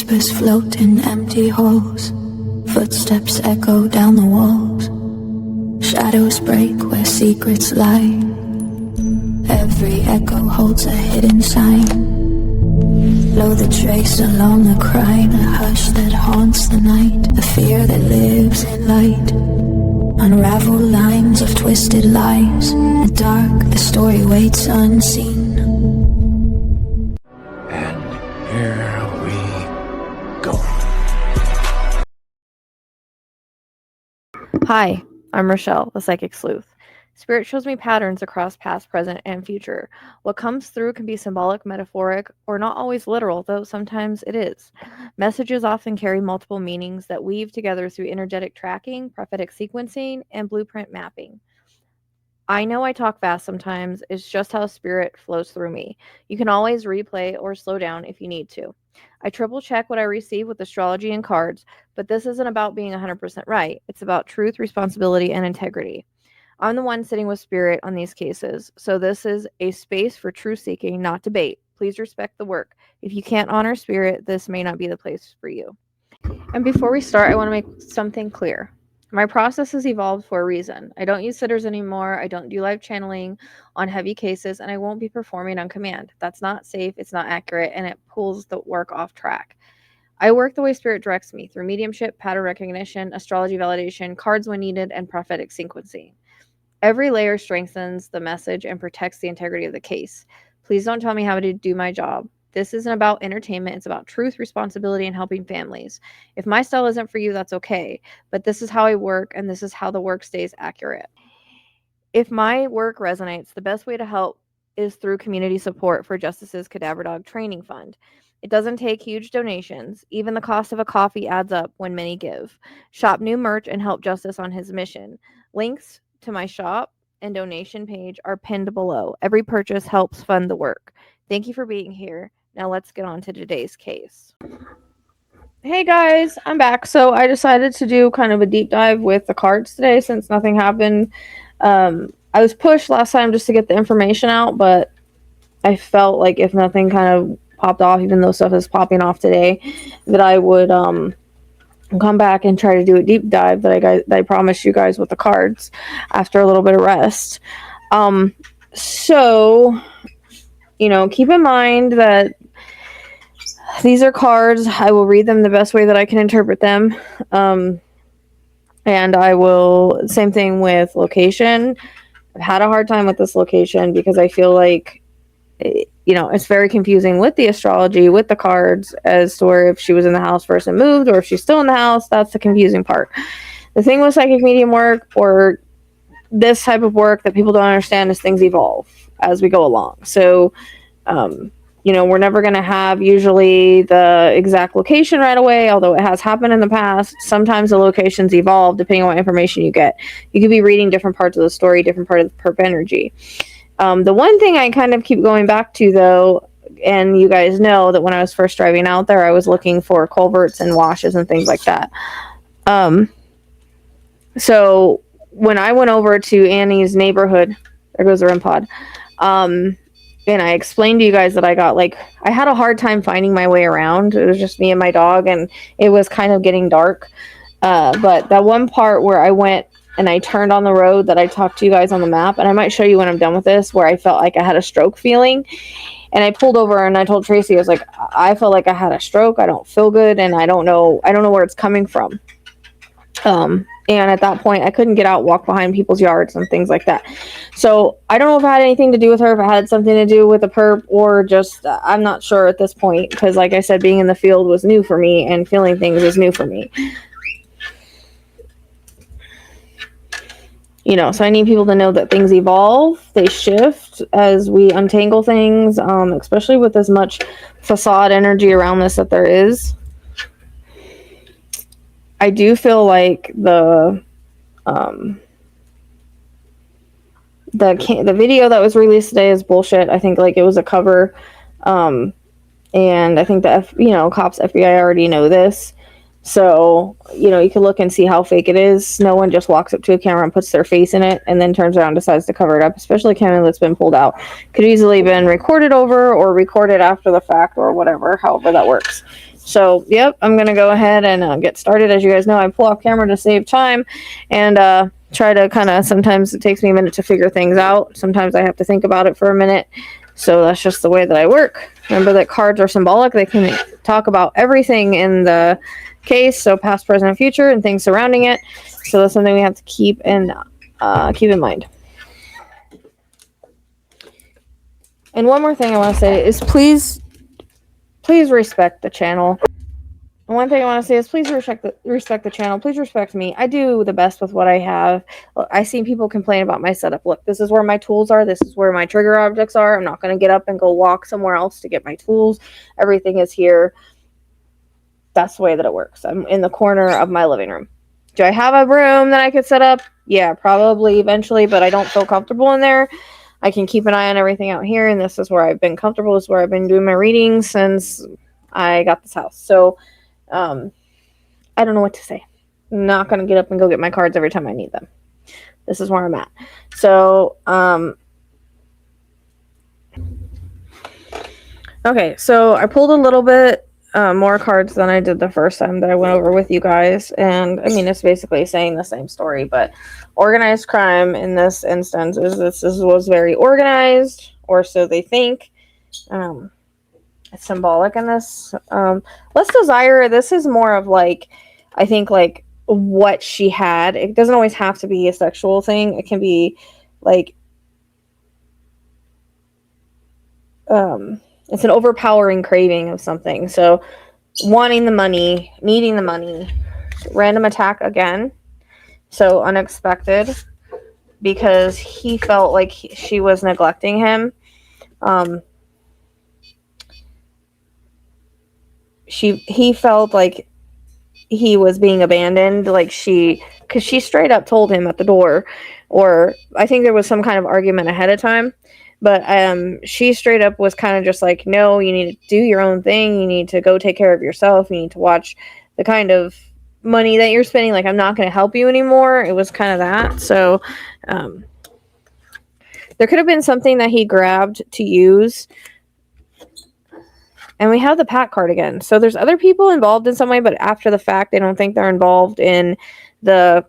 Whispers float in empty halls. Footsteps echo down the walls. Shadows break where secrets lie. Every echo holds a hidden sign. Blow the trace along the crime, a hush that haunts the night, a fear that lives in light. Unravel lines of twisted lies. In the dark, the story waits unseen. And here we go. Hi, I'm Rochelle, the Psychic Sleuth. Spirit shows me patterns across past, present, and future. What comes through can be symbolic, metaphoric, or not always literal, though sometimes it is. Messages often carry multiple meanings that weave together through energetic tracking, prophetic sequencing, and blueprint mapping. I know I talk fast sometimes, it's just how spirit flows through me. You can always replay or slow down if you need to. I triple check what I receive with astrology and cards, but this isn't about being 100% right. It's about truth, responsibility, and integrity. I'm the one sitting with spirit on these cases, so this is a space for truth seeking, not debate. Please respect the work. If you can't honor spirit, this may not be the place for you. And before we start, I want to make something clear. My process has evolved for a reason. I don't use sitters anymore. I don't do live channeling on heavy cases, and I won't be performing on command. That's not safe, it's not accurate, and it pulls the work off track. I work the way spirit directs me, through mediumship, pattern recognition, astrology validation, cards when needed, and prophetic sequencing. Every layer strengthens the message and protects the integrity of the case. Please don't tell me how to do my job. This isn't about entertainment. It's about truth, responsibility, and helping families. If my style isn't for you, that's okay. But this is how I work, and this is how the work stays accurate. If my work resonates, the best way to help is through community support for Justice's Cadaver Dog Training Fund. It doesn't take huge donations. Even the cost of a coffee adds up when many give. Shop new merch and help Justice on his mission. Links to my shop and donation page are pinned below. Every purchase helps fund the work. Thank you for being here. Now let's get on to today's case. Hey guys, I'm back. So I decided to do kind of a deep dive with the cards today since nothing happened. I was pushed last time just to get the information out, but I felt like if nothing kind of popped off, even though stuff is popping off today, that I would come back and try to do a deep dive that I promised you guys with the cards after a little bit of rest. So, keep in mind that these are cards. I will read them the best way that I can interpret them. And I will, same thing with location. I've had a hard time with this location because I feel like, it's very confusing with the astrology, with the cards, as to where if she was in the house first and moved, or if she's still in the house. That's the confusing part. The thing with psychic medium work, or this type of work that people don't understand, is things evolve as we go along. So, we're never going to have usually the exact location right away, although it has happened in the past. Sometimes the locations evolve depending on what information you get. You could be reading different parts of the story, different part of the perp energy. The one thing I kind of keep going back to, though, and you guys know that when I was first driving out there, I was looking for culverts and washes and things like that. So when I went over to Annie's neighborhood, there goes the REM pod, and I explained to you guys that I had a hard time finding my way around. It was just me and my dog, and it was kind of getting dark. But that one part where I went and I turned on the road that I talked to you guys on the map, and I might show you when I'm done with this, where I felt like I had a stroke feeling. And I pulled over and I told Tracy, I was like, I felt like I had a stroke. I don't feel good, and I don't know where it's coming from. And at that point, I couldn't get out, walk behind people's yards and things like that. So I don't know if it had anything to do with her, if it had something to do with the perp, or just, I'm not sure at this point, because like I said, being in the field was new for me, and feeling things was new for me. So I need people to know that things evolve, they shift as we untangle things, especially with as much facade energy around this that there is. I do feel like the video that was released today is bullshit. I think it was a cover, and I think the cops, FBI already know this. So, you can look and see how fake it is. No one just walks up to a camera and puts their face in it and then turns around and decides to cover it up, especially a camera that's been pulled out. Could easily been recorded over or recorded after the fact or whatever, however that works. So, yep, I'm going to go ahead and get started. As you guys know, I pull off camera to save time and try to kind of, sometimes it takes me a minute to figure things out. Sometimes I have to think about it for a minute. So that's just the way that I work. Remember that cards are symbolic. They can talk about everything in the case, so past, present, and future, and things surrounding it. So that's something we have to keep in mind. And one more thing I want to say is please respect the channel. And one thing I want to say is please respect the channel. Please respect me. I do the best with what I have. I see people complain about my setup. Look, this is where my tools are. This is where my trigger objects are. I'm not going to get up and go walk somewhere else to get my tools. Everything is here. That's the way that it works. I'm in the corner of my living room. Do I have a room that I could set up? Yeah, probably eventually, but I don't feel comfortable in there. I can keep an eye on everything out here, and this is where I've been comfortable. This is where I've been doing my readings since I got this house. So, I don't know what to say. I'm not going to get up and go get my cards every time I need them. This is where I'm at. So, okay, so I pulled a little bit more cards than I did the first time that I went over with you guys. And I mean, it's basically saying the same story, but organized crime in this instance this was very organized, or so they think. It's symbolic in this. Less desire, this is more of like, I think like what she had. It doesn't always have to be a sexual thing. It can be like, it's an overpowering craving of something. So wanting the money, needing the money, random attack again. So unexpected because he felt like she was neglecting him. He felt like he was being abandoned, like because she straight up told him at the door, or I think there was some kind of argument ahead of time, but she straight up was kind of just like, no, you need to do your own thing, you need to go take care of yourself, you need to watch the kind of money that you're spending, like I'm not going to help you anymore. It was kind of that. So there could have been something that he grabbed to use. And we have the Pat card again. So there's other people involved in some way, but after the fact, they don't think they're involved in in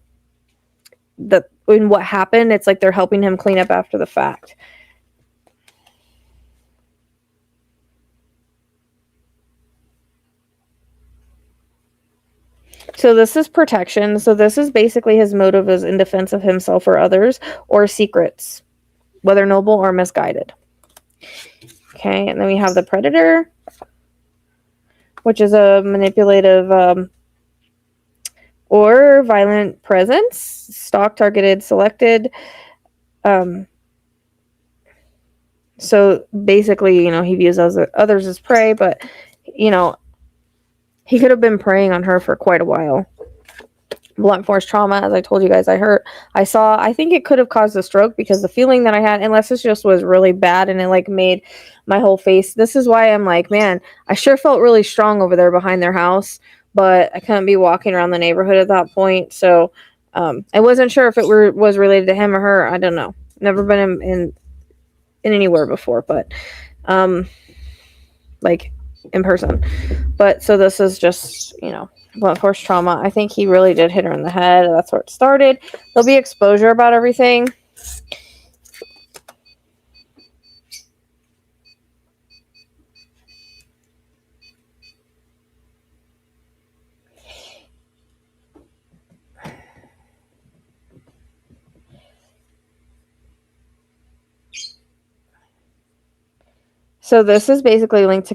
what happened. It's like they're helping him clean up after the fact. So this is protection. So this is basically his motive is in defense of himself or others, or secrets, whether noble or misguided. Okay, and then we have the predator, which is a manipulative or violent presence, stalk, targeted, selected. So basically, he views others as prey, but, he could have been preying on her for quite a while. Blunt force trauma, as I told you guys, I think it could have caused a stroke because the feeling that I had, unless this just was really bad and it like made my whole face. This is why I'm like, man, I sure felt really strong over there behind their house, but I couldn't be walking around the neighborhood at that point. So I wasn't sure if it was related to him or her. I don't know. Never been in anywhere before, but like in person. But so this is just, blunt force trauma. I think he really did hit her in the head. That's where it started. There'll be exposure about everything. So this is basically linked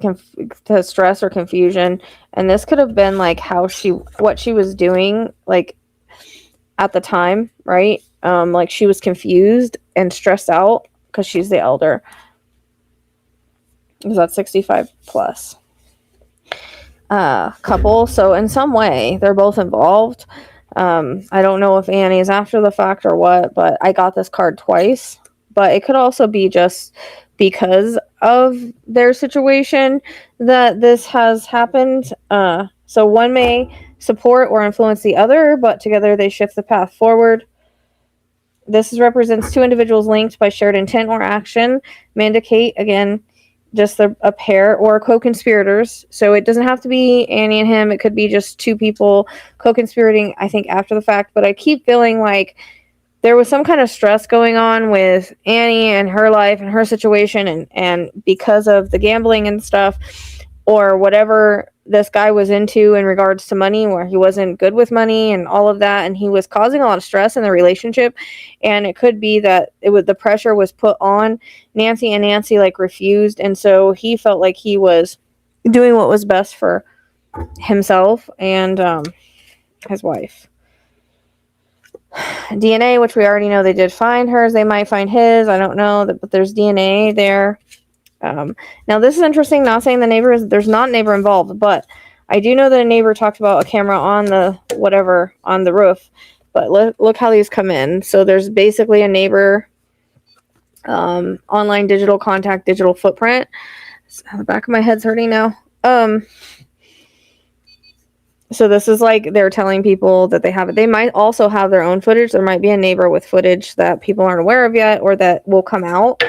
to stress or confusion, and this could have been like what she was doing, like at the time, right? Like she was confused and stressed out because she's the elder. Is that 65 plus couple? So in some way, they're both involved. I don't know if Annie is after the fact or what, but I got this card twice. But it could also be just because of their situation that this has happened. So one may support or influence the other, but together they shift the path forward. This represents two individuals linked by shared intent or action. Mandicate, again, just a pair or co-conspirators. So it doesn't have to be Annie and him. It could be just two people co-conspirating, I think, after the fact. But I keep feeling like there was some kind of stress going on with Annie and her life and her situation, and because of the gambling and stuff, or whatever this guy was into in regards to money, where he wasn't good with money and all of that, and he was causing a lot of stress in the relationship. And it could be that the pressure was put on Nancy, and Nancy like refused, and so he felt like he was doing what was best for himself and his wife. DNA, which we already know they did find hers. They might find his. I don't know, but there's DNA there. Now this is interesting. Not saying the neighbor is, there's not a neighbor involved, but I do know that a neighbor talked about a camera on the whatever on the roof. But look how these come in. So there's basically a neighbor, online digital contact, digital footprint. So the back of my head's hurting now. So this is like they're telling people that they have it. They might also have their own footage. There might be a neighbor with footage that people aren't aware of yet, or that will come out.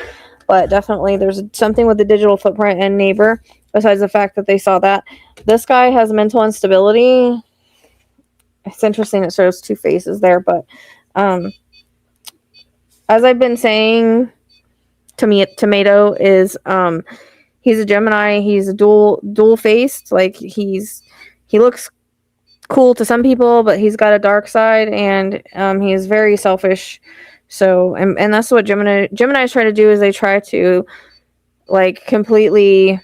But definitely there's something with the digital footprint and neighbor, besides the fact that they saw that. This guy has mental instability. It's interesting it shows two faces there, but as I've been saying, Tomato is he's a Gemini. He's a dual faced. Like he looks cool to some people, but he's got a dark side, and he is very selfish. So, and that's what Geminis try to do, is they try to like completely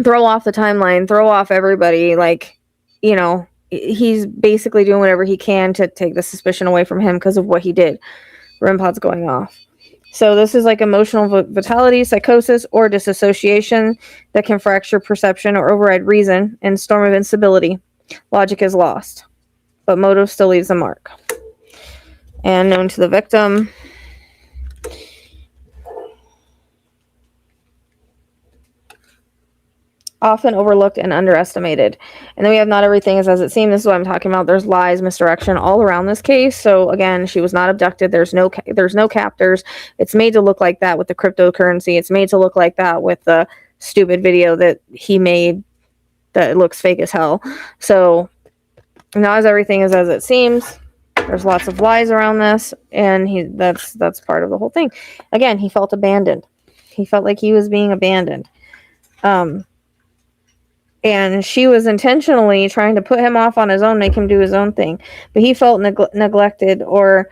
throw off the timeline, throw off everybody. Like, you know, he's basically doing whatever he can to take the suspicion away from him because of what he did. REM pod's going off. So this is like emotional vitality, psychosis, or disassociation that can fracture perception or override reason in storm of instability. Logic is lost, but motive still leaves a mark. And known to the victim. Often overlooked and underestimated. And then we have not everything is as it seems. This is what I'm talking about. There's lies, misdirection all around this case. So again, she was not abducted. There's no captors. It's made to look like that with the cryptocurrency. It's made to look like that with the stupid video that he made that looks fake as hell. So not as everything is as it seems. There's lots of lies around this, and that's part of the whole thing. Again, he felt abandoned. He felt like he was being abandoned. And she was intentionally trying to put him off on his own, make him do his own thing. But he felt neglected or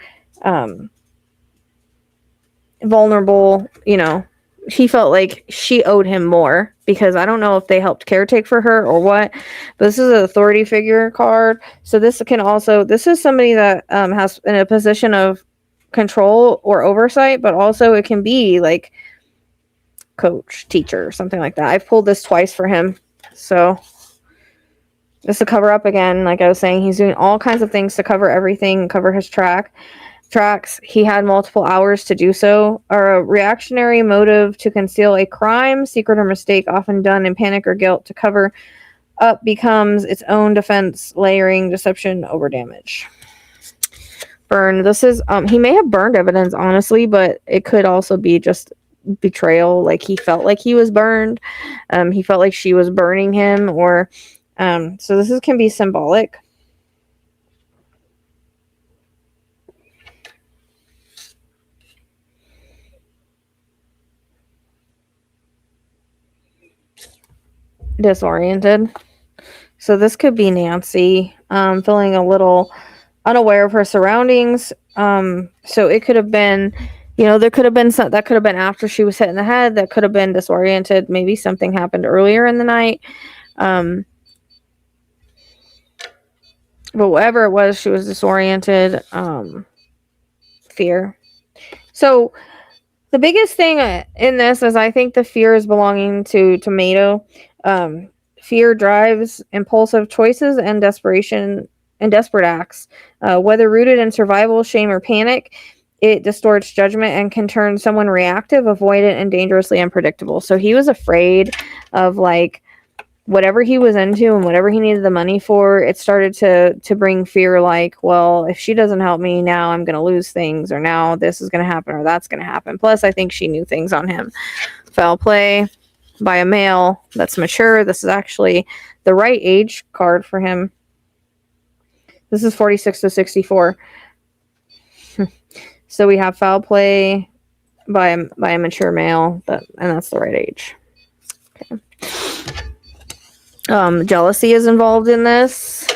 vulnerable, you know. He felt like she owed him more, because I don't know if they helped caretake for her or what. But this is an authority figure card. So this is somebody that has in a position of control or oversight, but also it can be like coach, teacher, something like that. I've pulled this twice for him. So just to cover up again, like I was saying, he's doing all kinds of things to cover everything, cover his tracks. He had multiple hours to do so. Or a reactionary motive to conceal a crime, secret, or mistake, often done in panic or guilt to cover up, becomes its own defense, layering deception over damage. Burn. This is he may have burned evidence, honestly, but it could also be just betrayal. Like he felt like he was burned. He felt like she was burning him, or so this can be symbolic. Disoriented. So this could be Nancy feeling a little unaware of her surroundings. So it could have been, you know, there could have been that could have been after she was hit in the head. That could have been disoriented. Maybe something happened earlier in the night. But whatever it was, she was disoriented. Fear. So the biggest thing in this is I think the fear is belonging to Tomato. Fear drives impulsive choices and desperation and desperate acts. Whether rooted in survival, shame, or panic, it distorts judgment and can turn someone reactive, avoidant, and dangerously unpredictable. So he was afraid of like whatever he was into and whatever he needed the money for. It started to bring fear, like, well, if she doesn't help me, now I'm going to lose things, or now this is going to happen, or that's going to happen. Plus, I think she knew things on him. Foul play by a male that's mature. This is actually the right age card for him. This is 46 to 64. So we have foul play by a mature male, and that's the right age. Okay. Jealousy is involved in this.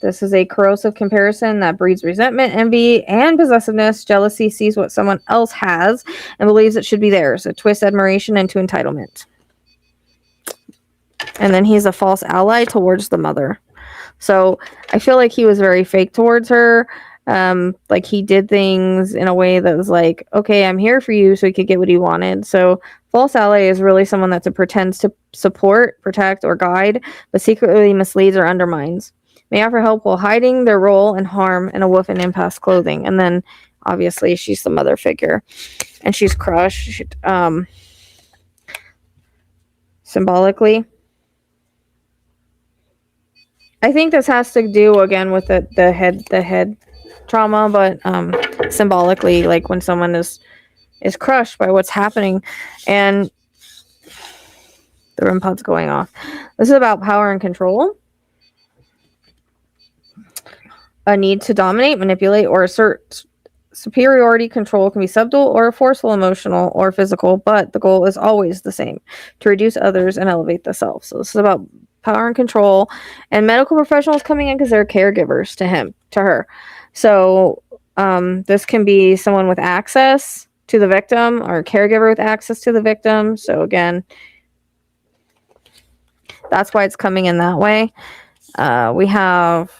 This is a corrosive comparison that breeds resentment, envy, and possessiveness. Jealousy sees what someone else has and believes it should be theirs. It twists admiration into entitlement. And then he's a false ally towards the mother. So I feel like he was very fake towards her. Like he did things in a way that was like, okay, I'm here for you, so he could get what he wanted. So false ally is really someone that pretends to support, protect, or guide, but secretly misleads or undermines. May offer help while hiding their role and harm in a wolf in impasse clothing. And then obviously she's the mother figure, and she's crushed symbolically. I think this has to do again with the head trauma, but symbolically, like when someone is crushed by what's happening, and the REM pod's going off. This is about power and control. A need to dominate, manipulate, or assert superiority. Control can be subtle or forceful, emotional or physical, but the goal is always the same: to reduce others and elevate the self. So this is about power and control, and medical professionals coming in because they're caregivers to her. So this can be someone with access to the victim or a caregiver with access to the victim. So again, that's why it's coming in that way. We have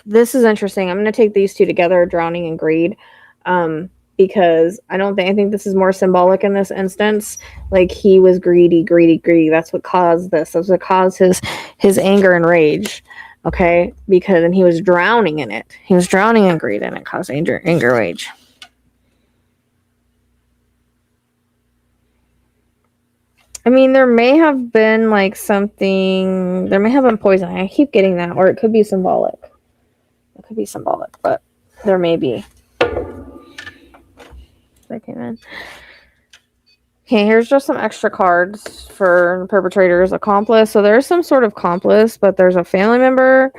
this is interesting. I'm going to take these two together, drowning and greed. Because I think this is more symbolic in this instance. Like he was greedy. That's what caused this. That's what caused his anger and rage. Okay, because then he was drowning in it. He was drowning in greed, and it caused anger, rage. I mean, there may have been like something. There may have been poisoning. I keep getting that, or it could be symbolic. It could be symbolic, but there may be. That came in. Okay, here's just some extra cards for perpetrator's accomplice. So there's some sort of accomplice, but there's a family member.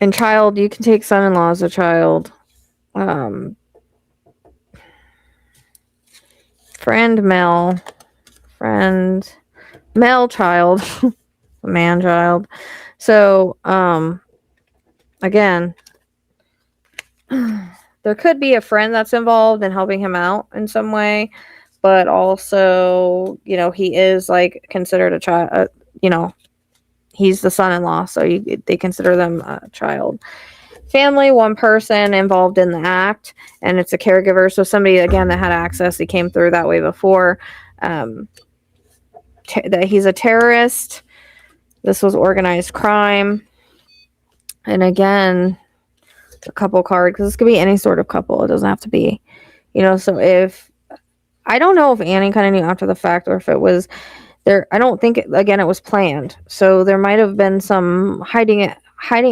And child, you can take son-in-law as a child. Friend, male child, man child. So, again, there could be a friend that's involved in helping him out in some way, but also, he is like considered a child, he's the son-in-law, so they consider them a child. Family, one person involved in the act, and it's a caregiver, so somebody, again, that had access. He came through that way before. That he's a terrorist. This was organized crime. And again, a couple card, because this could be any sort of couple. It doesn't have to be, so if, I don't know if Annie kind of knew after the fact, or if it was there. I don't think, it was planned. So there might have been some hiding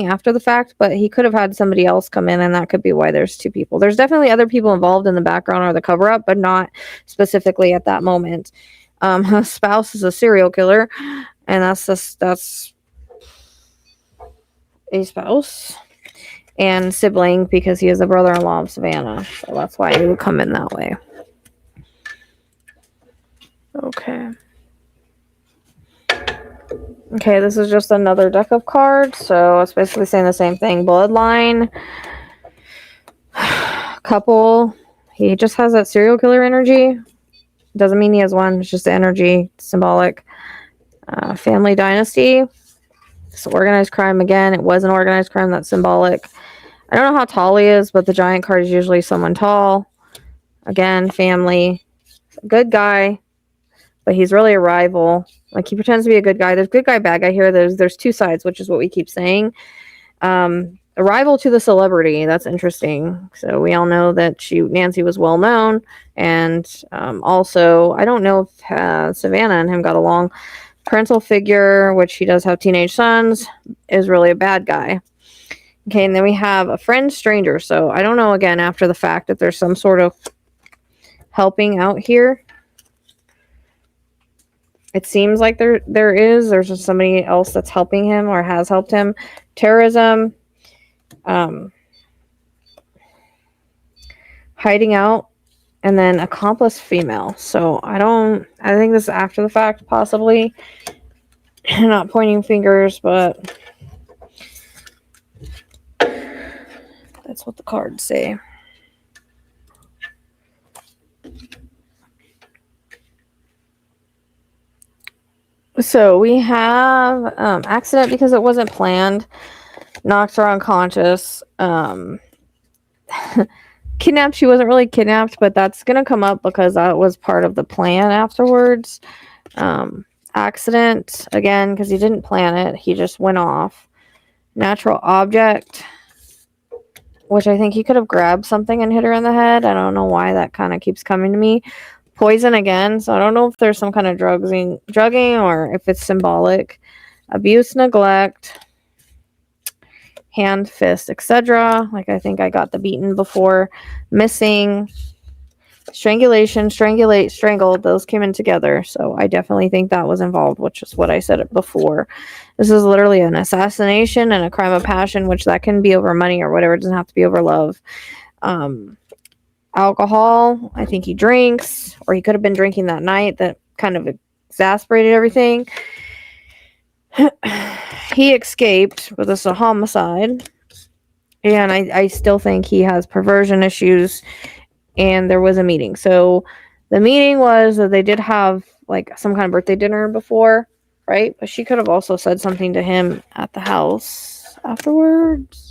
after the fact, but he could have had somebody else come in, and that could be why there's two people. There's definitely other people involved in the background or the cover up, but not specifically at that moment. Her spouse is a serial killer, and that's a spouse and sibling, because he is the brother-in-law of Savannah. So that's why he would come in that way. Okay, this is just another deck of cards. So it's basically saying the same thing. Bloodline. Couple. He just has that serial killer energy. Doesn't mean he has one. It's just the energy. Symbolic. Family dynasty. It's organized crime again. It was an organized crime. That's symbolic. I don't know how tall he is, but the giant card is usually someone tall. Again, family. Good guy, but he's really a rival. Like, he pretends to be a good guy. There's good guy, bad guy here. There's two sides, which is what we keep saying. A rival to the celebrity. That's interesting. So we all know that Nancy was well known, and also I don't know if Savannah and him got along. Parental figure, which he does have teenage sons, is really a bad guy. Okay, and then we have a friend stranger. So I don't know, again, after the fact, that there's some sort of helping out here. It seems like there is. There's just somebody else that's helping him or has helped him. Terrorism. Hiding out. And then accomplice female. So I think this is after the fact, possibly. Not pointing fingers, but that's what the cards say. So we have accident because it wasn't planned. Knocked her unconscious. Kidnapped. She wasn't really kidnapped, but that's going to come up because that was part of the plan afterwards. Accident, again, because he didn't plan it. He just went off. Natural object, which I think he could have grabbed something and hit her in the head. I don't know why that kind of keeps coming to me. Poison again, so I don't know if there's some kind of drugging or if it's symbolic. Abuse, neglect, hand, fist, etc. Like I think I got the beaten before. Missing, strangulation, strangled. Those came in together, so I definitely think that was involved, which is what I said before. This is literally an assassination and a crime of passion, which that can be over money or whatever. It doesn't have to be over love. Alcohol, I think he drinks, or he could have been drinking that night. That kind of exasperated everything. He escaped, but this is a homicide. And I still think he has perversion issues. And there was a meeting. So the meeting was that they did have like some kind of birthday dinner before, right? But she could have also said something to him at the house afterwards.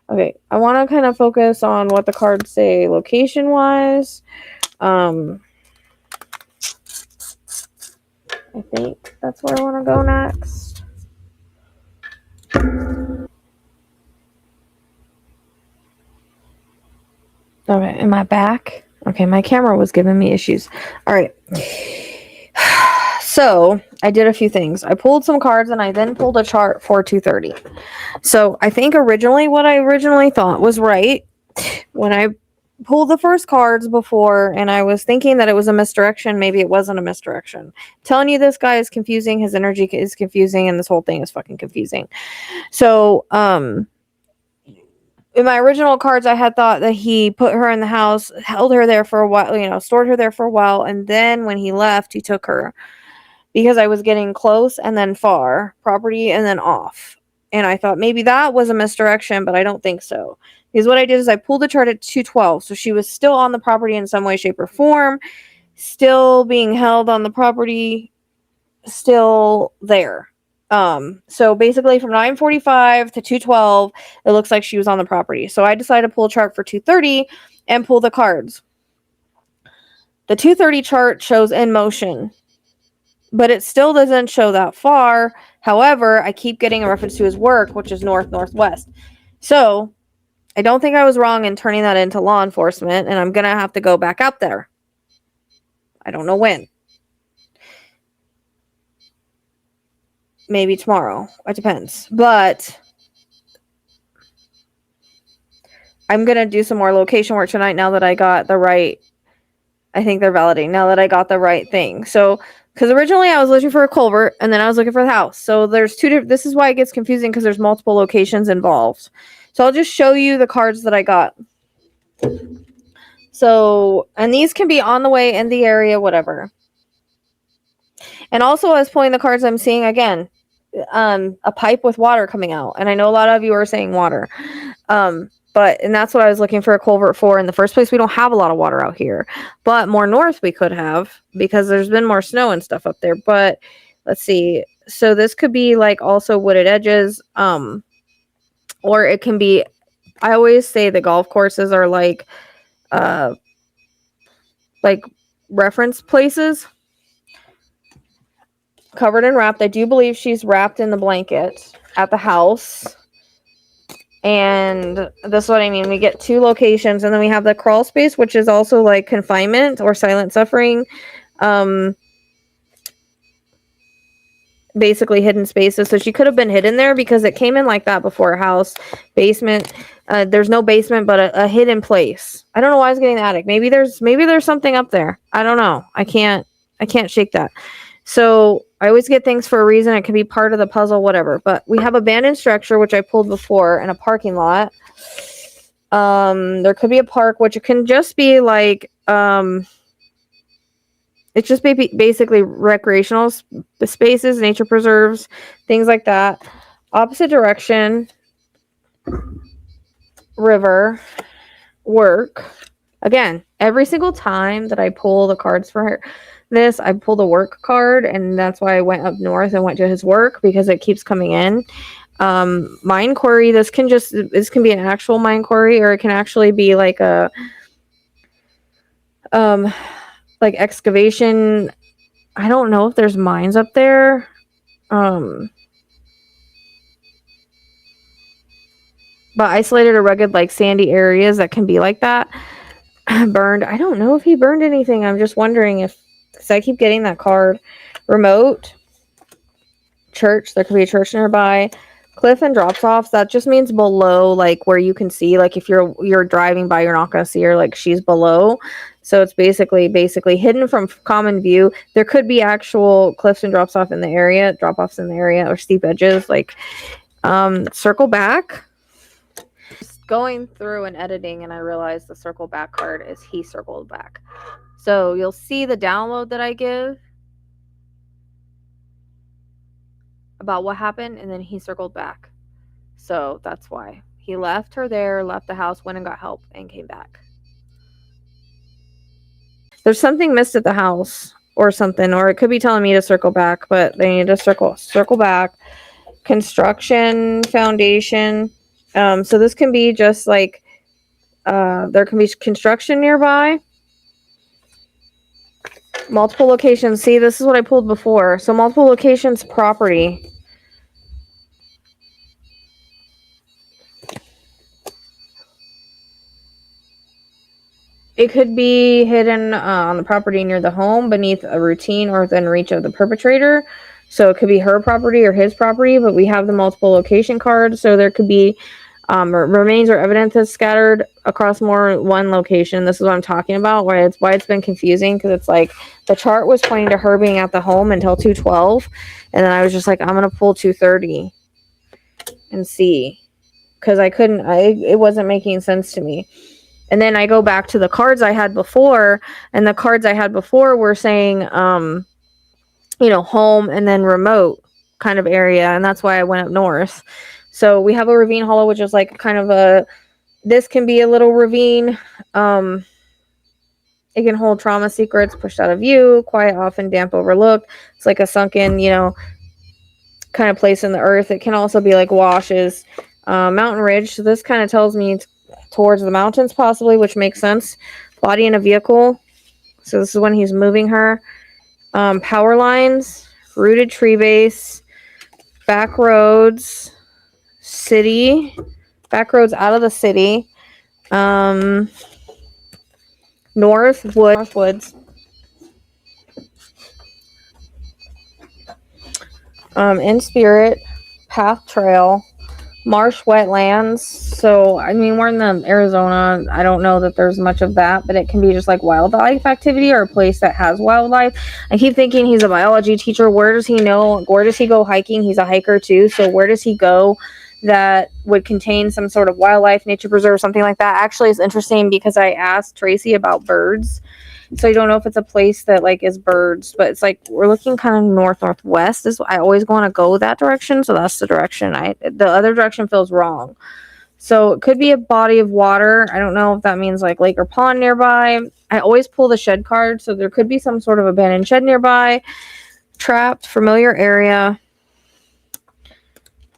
Okay, I want to kind of focus on what the cards say location-wise. I think that's where I want to go next. Okay, am I back? Okay, my camera was giving me issues. All right. So I did a few things. I pulled some cards and I then pulled a chart for 230. So I think originally what I originally thought was right. When I pulled the first cards before and I was thinking that it was a misdirection, maybe it wasn't a misdirection. I'm telling you, this guy is confusing. His energy is confusing and this whole thing is fucking confusing. So, in my original cards, I had thought that he put her in the house, held her there for a while, stored her there for a while. And then when he left, he took her. Because I was getting close and then far, property and then off. And I thought maybe that was a misdirection, but I don't think so. Because what I did is I pulled the chart at 212. So she was still on the property in some way, shape, or form. Still being held on the property. Still there. So basically from 9:45 to 2:12, it looks like she was on the property. So I decided to pull a chart for 2:30 and pull the cards. The 2:30 chart shows in motion. But it still doesn't show that far. However, I keep getting a reference to his work, which is north-northwest. So, I don't think I was wrong in turning that into law enforcement, and I'm going to have to go back up there. I don't know when. Maybe tomorrow. It depends. But I'm going to do some more location work tonight now that I got the right... I think they're validating now that I got the right thing. So... Because originally I was looking for a culvert, and then I was looking for the house. So there's two different... This is why it gets confusing, because there's multiple locations involved. So I'll just show you the cards that I got. So, and these can be on the way, in the area, whatever. And also, I was pulling the cards I'm seeing again. A pipe with water coming out. And I know a lot of you are saying water. And that's what I was looking for a culvert for. In the first place, we don't have a lot of water out here. But more north we could have, because there's been more snow and stuff up there. But let's see. So this could be like also wooded edges. Or it can be... I always say the golf courses are like reference places. Covered and wrapped. I do believe she's wrapped in the blanket at the house. And that's what I mean. We get two locations, and then we have the crawl space, which is also like confinement or silent suffering. basically hidden spaces. So she could have been hidden there because it came in like that before. House, basement. There's no basement, but a hidden place. I don't know why I was getting the attic. Maybe there's something up there. I don't know. I can't shake that. So I always get things for a reason. It could be part of the puzzle, whatever. But we have abandoned structure, which I pulled before, in a parking lot. There could be a park, which it can just be like it's just basically recreational spaces, nature preserves, things like that. Opposite direction, river, work. Again, every single time that I pull the cards for this, I pull the work card, and that's why I went up north and went to his work, because it keeps coming in. Mind query, this can be an actual mind query, or it can actually be like a like excavation. I don't know if there's mines up there. But isolated or rugged, like sandy areas that can be like that. Burned. I don't know if he burned anything. I'm just wondering if, because I keep getting that card. Remote. Church. There could be a church nearby. Cliff and drops offs. That just means below, like where you can see. Like if you're driving by, you're not gonna see her. Like she's below. So it's basically hidden from common view. There could be actual cliffs and drop offs in the area, or steep edges. Like circle back. Just going through and editing, and I realized the circle back card is he circled back. So you'll see the download that I give about what happened, and then he circled back. So that's why he left her there, left the house, went and got help, and came back. There's something missed at the house or something, or it could be telling me to circle back, but they need to circle back. Construction, foundation. So this can be just like there can be construction nearby. Multiple locations. See, this is what I pulled before. So multiple locations, property. It could be hidden on the property near the home, beneath a routine, or within reach of the perpetrator. So it could be her property or his property, but we have the multiple location card. So there could be remains or evidence that's scattered across more one location. This is what I'm talking about, why it's been confusing, because it's like the chart was pointing to her being at the home until 2:12, and then I was just like, I'm gonna pull 2:30 and see, because it wasn't making sense to me. And then I go back to the cards I had before, and the cards I had before were saying home and then remote kind of area, and that's why I went up north. So we have a ravine hollow, which is like kind of this can be a little ravine. It can hold trauma secrets pushed out of view, quiet, often damp, overlooked. It's like a sunken, kind of place in the earth. It can also be like washes. Mountain ridge. So this kind of tells me towards the mountains possibly, which makes sense. Body in a vehicle. So this is when he's moving her. Power lines, rooted tree base, back roads, city, back roads out of the city, north woods, in spirit, path trail, marsh wetlands. So I mean, we're in the Arizona. I don't know that there's much of that, but it can be just like wildlife activity or a place that has wildlife. I keep thinking he's a biology teacher. Where does he know? Where does he go hiking? He's a hiker too. So where does he go that would contain some sort of wildlife, nature preserve, something like that? Actually, it's interesting because I asked Tracy about birds. So I don't know if it's a place that like is birds, but it's like we're looking kind of northwest. I always want to go that direction, so that's the direction. The other direction feels wrong. So it could be a body of water. I don't know if that means like lake or pond nearby. I always pull the shed card, so there could be some sort of abandoned shed nearby. Trapped, familiar area.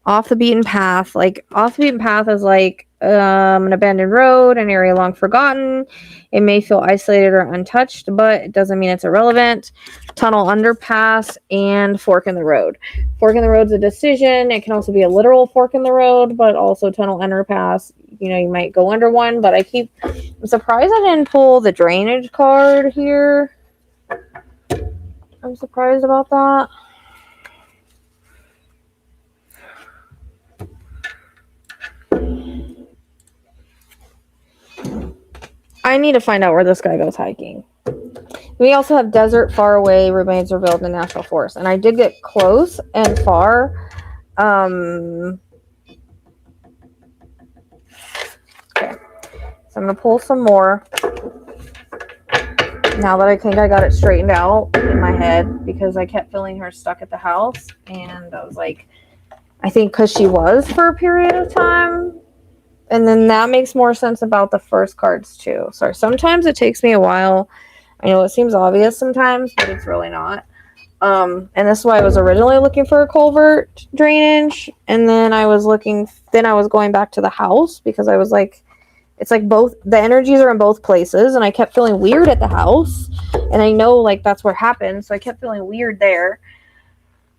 Off the beaten path. Like off the beaten path is like an abandoned road, an area long forgotten. It may feel isolated or untouched, but it doesn't mean it's irrelevant. Tunnel, underpass, and fork in the road. Fork in the road's a decision. It can also be a literal fork in the road, but also tunnel, underpass. You might go under one, but I'm surprised I didn't pull the drainage card here. I'm surprised about that. I need to find out where this guy goes hiking. We also have desert far away remains revealed in the national forest, and I did get close and far. Okay, so I'm gonna pull some more now that I think I got it straightened out in my head, because I kept feeling her stuck at the house, and I was like, I think because she was for a period of time. And then that makes more sense about the first cards too. Sorry, sometimes it takes me a while. I know it seems obvious sometimes, but it's really not. And this is why I was originally looking for a culvert drainage, and then I was going back to the house, because I was like, it's like both the energies are in both places, and I kept feeling weird at the house, and I know like that's what happened, so I kept feeling weird there.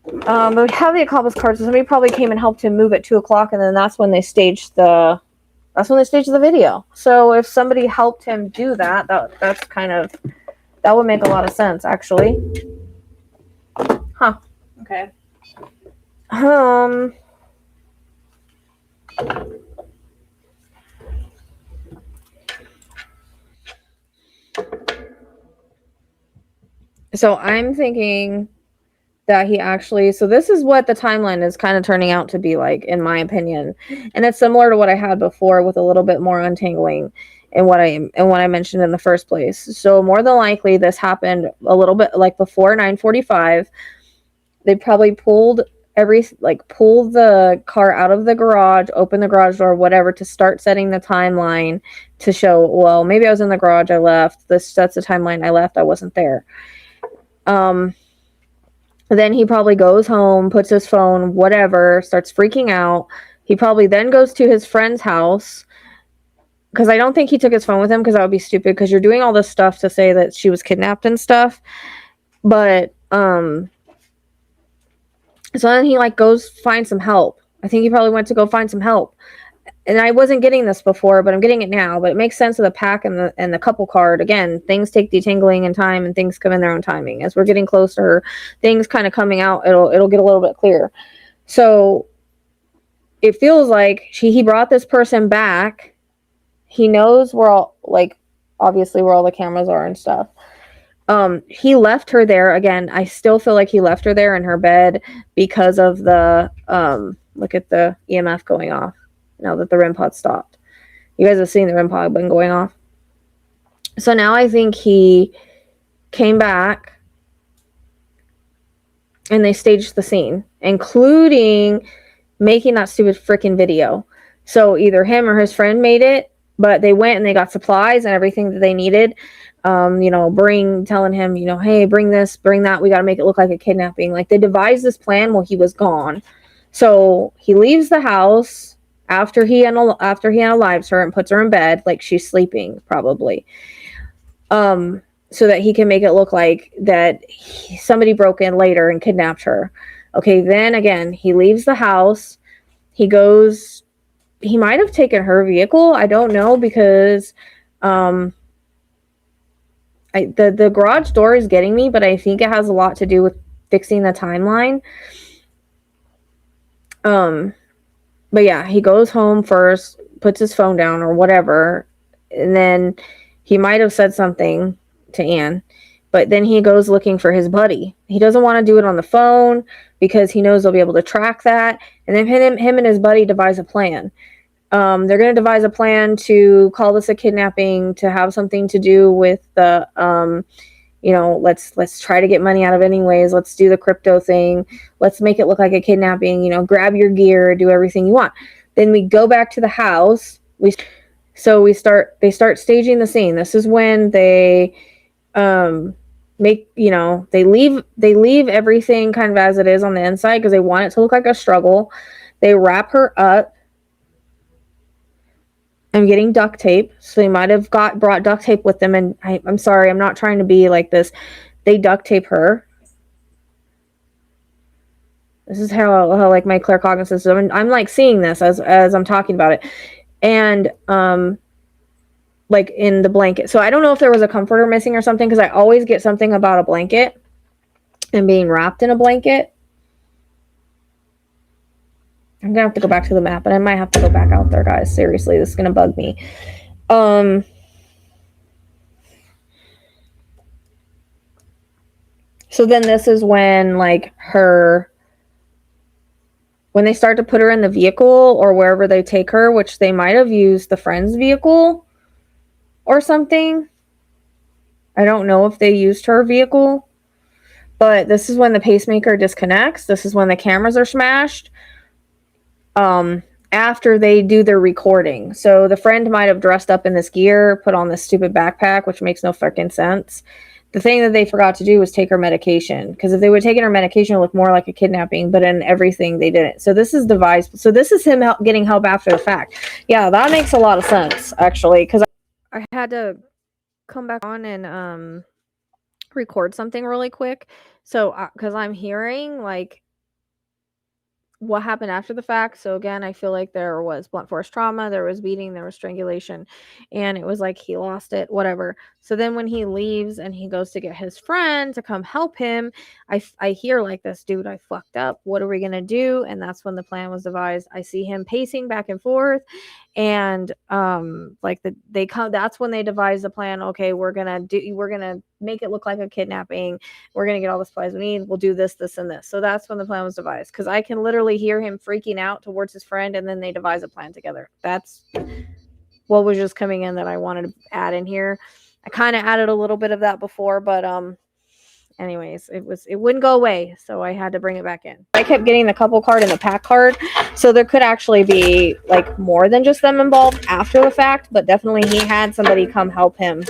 But we have the accomplice cards, so somebody probably came and helped him move at 2 o'clock, and then that's when they staged the video. So if somebody helped him do that, that would make a lot of sense, actually. Huh. Okay. So I'm thinking that he actually, so this is what the timeline is kind of turning out to be like, in my opinion. And it's similar to what I had before, with a little bit more untangling and what I mentioned in the first place. So more than likely this happened a little bit like before 9:45. They probably pulled the car out of the garage, open the garage door, whatever, to start setting the timeline to show, well, maybe I was in the garage, I left. That's the timeline. I left, I wasn't there. Then he probably goes home, puts his phone, whatever, starts freaking out. He probably then goes to his friend's house, because I don't think he took his phone with him, because that would be stupid, because you're doing all this stuff to say that she was kidnapped and stuff. But so then he like goes find some help. I think he probably went to go find some help. And I wasn't getting this before, but I'm getting it now. But it makes sense of the pack and the couple card. Again, things take detangling and time, and things come in their own timing. As we're getting closer, things kind of coming out, it'll get a little bit clearer. So it feels like he brought this person back. He knows obviously where all the cameras are and stuff. He left her there. Again, I still feel like he left her there in her bed because of the look at the EMF going off now that the REM pod stopped. You guys have seen the REM pod been going off. So now I think he came back and they staged the scene, including making that stupid freaking video. So either him or his friend made it, but they went and they got supplies and everything that they needed. Telling him, hey, bring this, bring that. We got to make it look like a kidnapping. Like, they devised this plan while he was gone. So he leaves the house after he unalives her and puts her in bed, like she's sleeping probably. So that he can make it look like that somebody broke in later and kidnapped her. Okay, then again, he leaves the house. He might have taken her vehicle. I don't know, because the garage door is getting me, but I think it has a lot to do with fixing the timeline. But yeah, he goes home first, puts his phone down or whatever, and then he might have said something to Anne, but then he goes looking for his buddy. He doesn't want to do it on the phone because he knows they'll be able to track that. And then him and his buddy devise a plan. They're going to devise a plan to call this a kidnapping, to have something to do with the, let's try to get money out of it anyways. Let's do the crypto thing. Let's make it look like a kidnapping, grab your gear, do everything you want. Then we go back to the house. They start staging the scene. This is when they, they leave everything kind of as it is on the inside, because they want it to look like a struggle. They wrap her up. I'm getting duct tape, so they might have brought duct tape with them, and I'm sorry, I'm not trying to be like this. They duct tape her. This is how like my claircognizance is. I'm like seeing this as I'm talking about it, and like in the blanket. So I don't know if there was a comforter missing or something, because I always get something about a blanket and being wrapped in a blanket. I'm gonna have to go back to the map, and I might have to go back out there, guys. Seriously, this is gonna bug me. So then this is when, like, when they start to put her in the vehicle or wherever they take her, which they might have used the friend's vehicle or something. I don't know if they used her vehicle, but this is when the pacemaker disconnects. This is when the cameras are smashed. After they do their recording. So the friend might have dressed up in this gear, put on this stupid backpack, which makes no fucking sense. The thing that they forgot to do was take her medication, because if they would have taken her medication, it would look more like a kidnapping, but in everything they didn't. So this is devised. So this is him getting help after the fact. Yeah, that makes a lot of sense, actually, because I had to come back on and record something really quick. So because I'm hearing, like, what happened after the fact. So again, I feel like there was blunt force trauma, there was beating, there was strangulation, and it was like he lost it, whatever. So then when he leaves and he goes to get his friend to come help him, I hear like this, dude, I fucked up. What are we gonna do? And that's when the plan was devised. I see him pacing back and forth, and like they come. That's when they devise the plan. Okay, we're gonna make it look like a kidnapping. We're gonna get all the supplies we need. We'll do this, this, and this. So that's when the plan was devised, because I can literally hear him freaking out towards his friend, and then they devise a plan together. That's what was just coming in that I wanted to add in here. I kind of added a little bit of that before, but anyways, it wouldn't go away, so I had to bring it back in. I kept getting the couple card and the pack card, so there could actually be like more than just them involved after the fact, but definitely he had somebody come help him.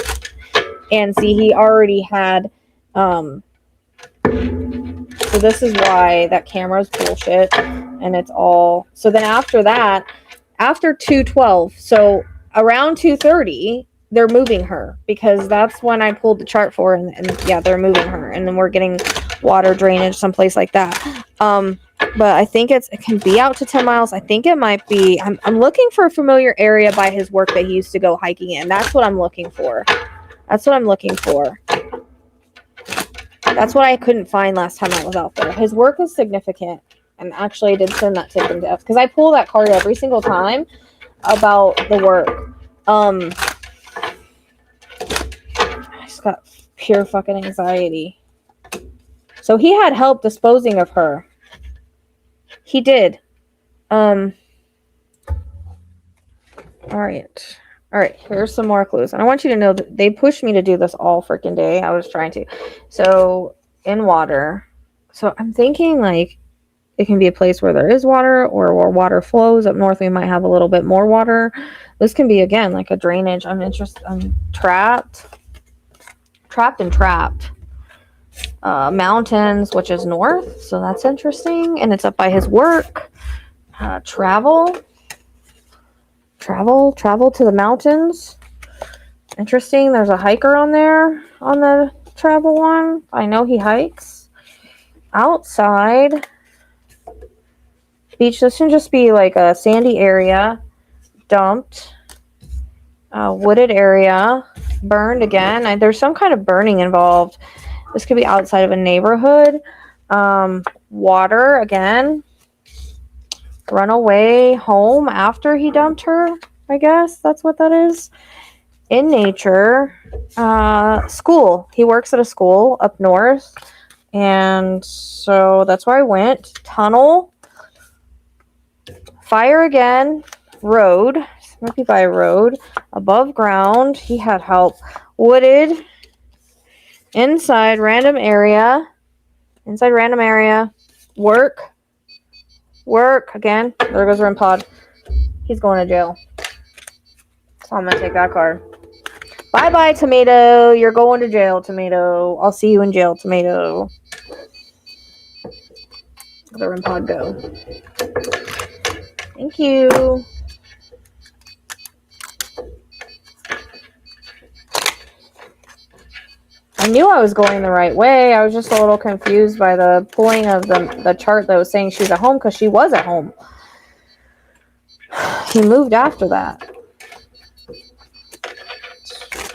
And see, he already had so this is why that camera's bullshit, and it's all. So then after that, after 2:12, so around 2:30, they're moving her, because that's when I pulled the chart for, and yeah, they're moving her, and then we're getting water drainage someplace like that. But I think it can be out to 10 miles. I think it might be. I'm looking for a familiar area by his work that he used to go hiking in. That's what I'm looking for. That's what I'm looking for. That's what I couldn't find last time I was out there. His work is significant. And actually, I did send that to him, because I pull that card every single time about the work. I just got pure fucking anxiety. So he had help disposing of her. He did. All right. All right, here's some more clues. And I want you to know that they pushed me to do this all freaking day. I was trying to. So, in water. So, I'm thinking, like, it can be a place where there is water, or where water flows. Up north, we might have a little bit more water. This can be, again, like a drainage. I'm trapped. Mountains, which is north. So, that's interesting. And it's up by his work. Travel to the mountains. Interesting. There's a hiker on there on the travel one. I know he hikes. Outside. Beach. This can just be like a sandy area. Dumped. Wooded area. Burned again. There's some kind of burning involved. This could be outside of a neighborhood. Water again. Run away home after he dumped her, I guess that's what that is. In nature. School. He works at a school up north, and so that's where I went. Tunnel. Fire again. Road. Might be by a road. Above ground. He had help. Wooded. Inside random area. Work again. There goes Rim Pod. He's going to jail. So I'm gonna take that card. Bye, Tomato. You're going to jail, Tomato. I'll see you in jail, Tomato. Let the Rim Pod go. Thank you. I knew I was going the right way. I was just a little confused by the pulling of the chart that was saying she's at home, because she was at home. He moved after that.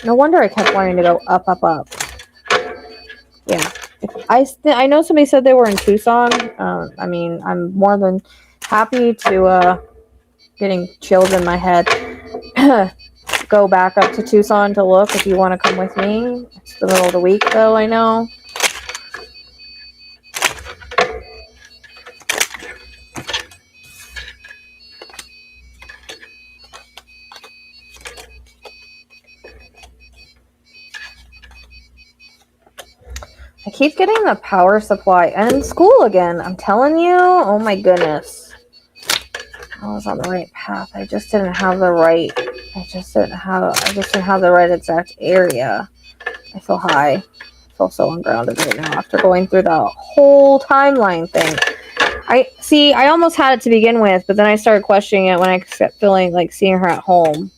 No wonder I kept wanting to go up. Yeah. I know somebody said they were in Tucson. I mean, I'm more than happy to getting chills in my head. Go back up to Tucson to look if you want to come with me. It's the middle of the week, though, I know. I keep getting the power supply and school again. I'm telling you. Oh my goodness. I was on the right path. I just didn't have the right. I just didn't have the right exact area. I feel high. I feel so ungrounded right now after going through the whole timeline thing. I almost had it to begin with, but then I started questioning it when I kept feeling like seeing her at home.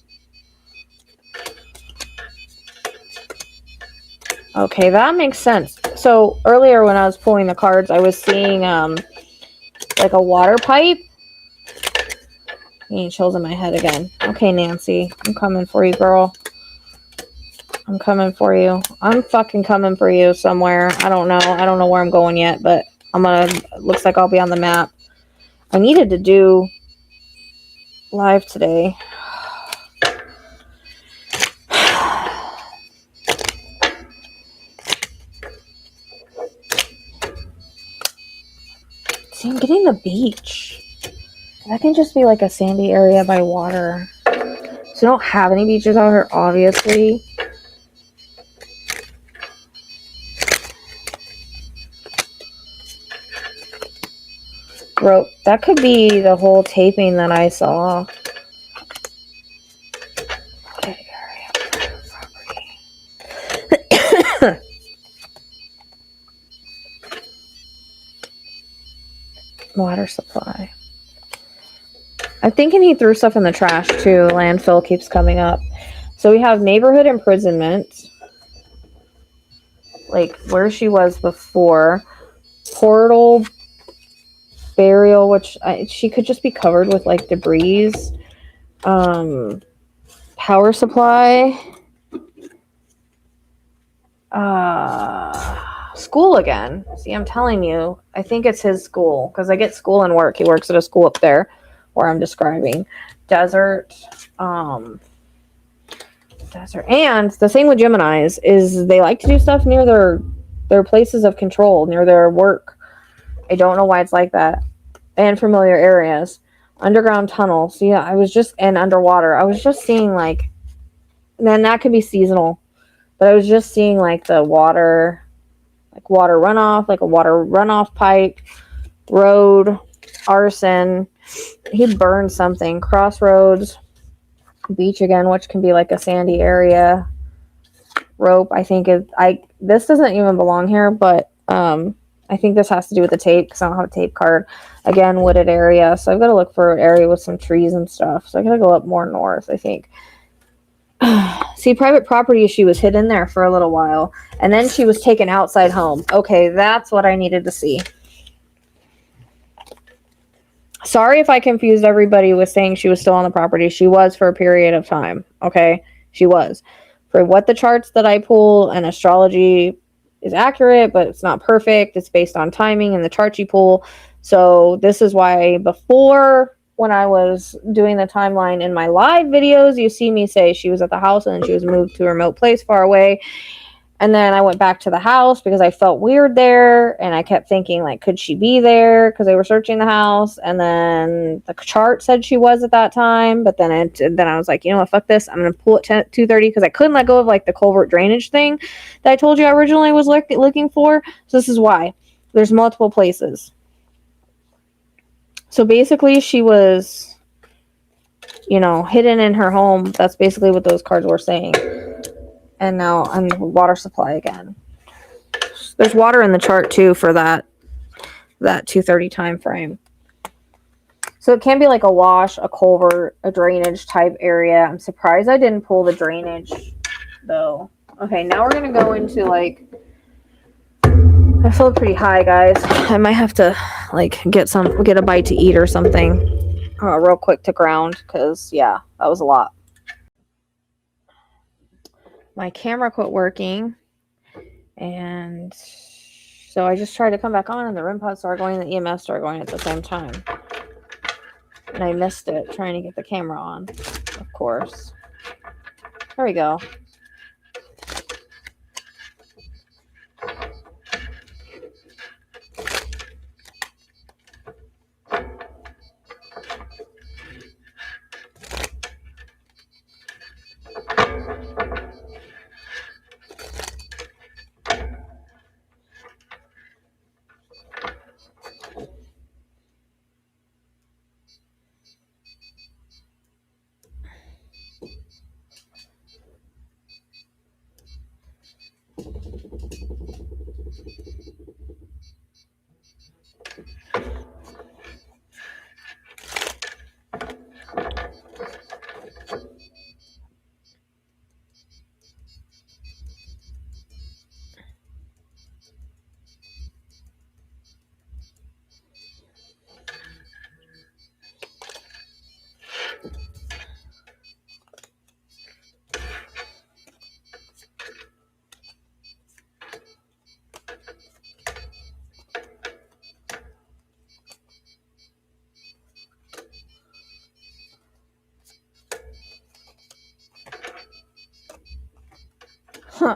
Okay, that makes sense. So earlier when I was pulling the cards, I was seeing like a water pipe. Getting chills in my head again. Okay, Nancy, I'm coming for you, girl. I'm coming for you. I'm fucking coming for you somewhere. I don't know. I don't know where I'm going yet, but looks like I'll be on the map. I needed to do live today. See, I'm getting the beach. That can just be like a sandy area by water. So we don't have any beaches out here, obviously. Rope. That could be the whole taping that I saw. Water supply. I'm thinking he threw stuff in the trash too. Landfill keeps coming up. So we have neighborhood imprisonment. Like where she was before. Portal burial, which she could just be covered with like debris. Power supply. School again. See, I'm telling you, I think it's his school because I get school and work. He works at a school up there where I'm describing. Desert. Desert. And the thing with Geminis is they like to do stuff near their places of control, near their work. I don't know why it's like that. And familiar areas. Underground tunnels. Yeah, I was just, and underwater. I was just seeing like, then that could be seasonal. But I was just seeing like the water, like water runoff, like a water runoff pipe, road, arson. He burned something. Crossroads, beach again, which can be like a sandy area. Rope, I think this doesn't even belong here, but I think this has to do with the tape because I don't have a tape card. Again, wooded area, so I've got to look for an area with some trees and stuff. So I gotta go up more north, I think. See, private property, she was hid in there for a little while, and then she was taken outside home. Okay, that's what I needed to see. Sorry if I confused everybody with saying she was still on the property. She was for a period of time. Okay, she was. For what the charts that I pull and astrology is accurate, but it's not perfect. It's based on timing and the charts you pull. So this is why before, when I was doing the timeline in my live videos, you see me say she was at the house and then she was moved to a remote place far away. And then I went back to the house because I felt weird there. And I kept thinking, like, could she be there? Because they were searching the house. And then the chart said she was at that time. But then I was like, you know what, fuck this. I'm going to pull it 2:30 because I couldn't let go of, like, the culvert drainage thing that I told you I originally was looking for. So this is why. There's multiple places. So basically she was, hidden in her home. That's basically what those cards were saying. And now I'm water supply again. There's water in the chart too for that 2:30 time frame. So it can be like a wash, a culvert, a drainage type area. I'm surprised I didn't pull the drainage though. Okay, now we're gonna go into like, I feel pretty high, guys. I might have to like get a bite to eat or something real quick to ground because yeah, that was a lot. My camera quit working, and so I just tried to come back on, and the REM pod started going, and the EMS started going at the same time. And I missed it trying to get the camera on, of course. There we go. Huh.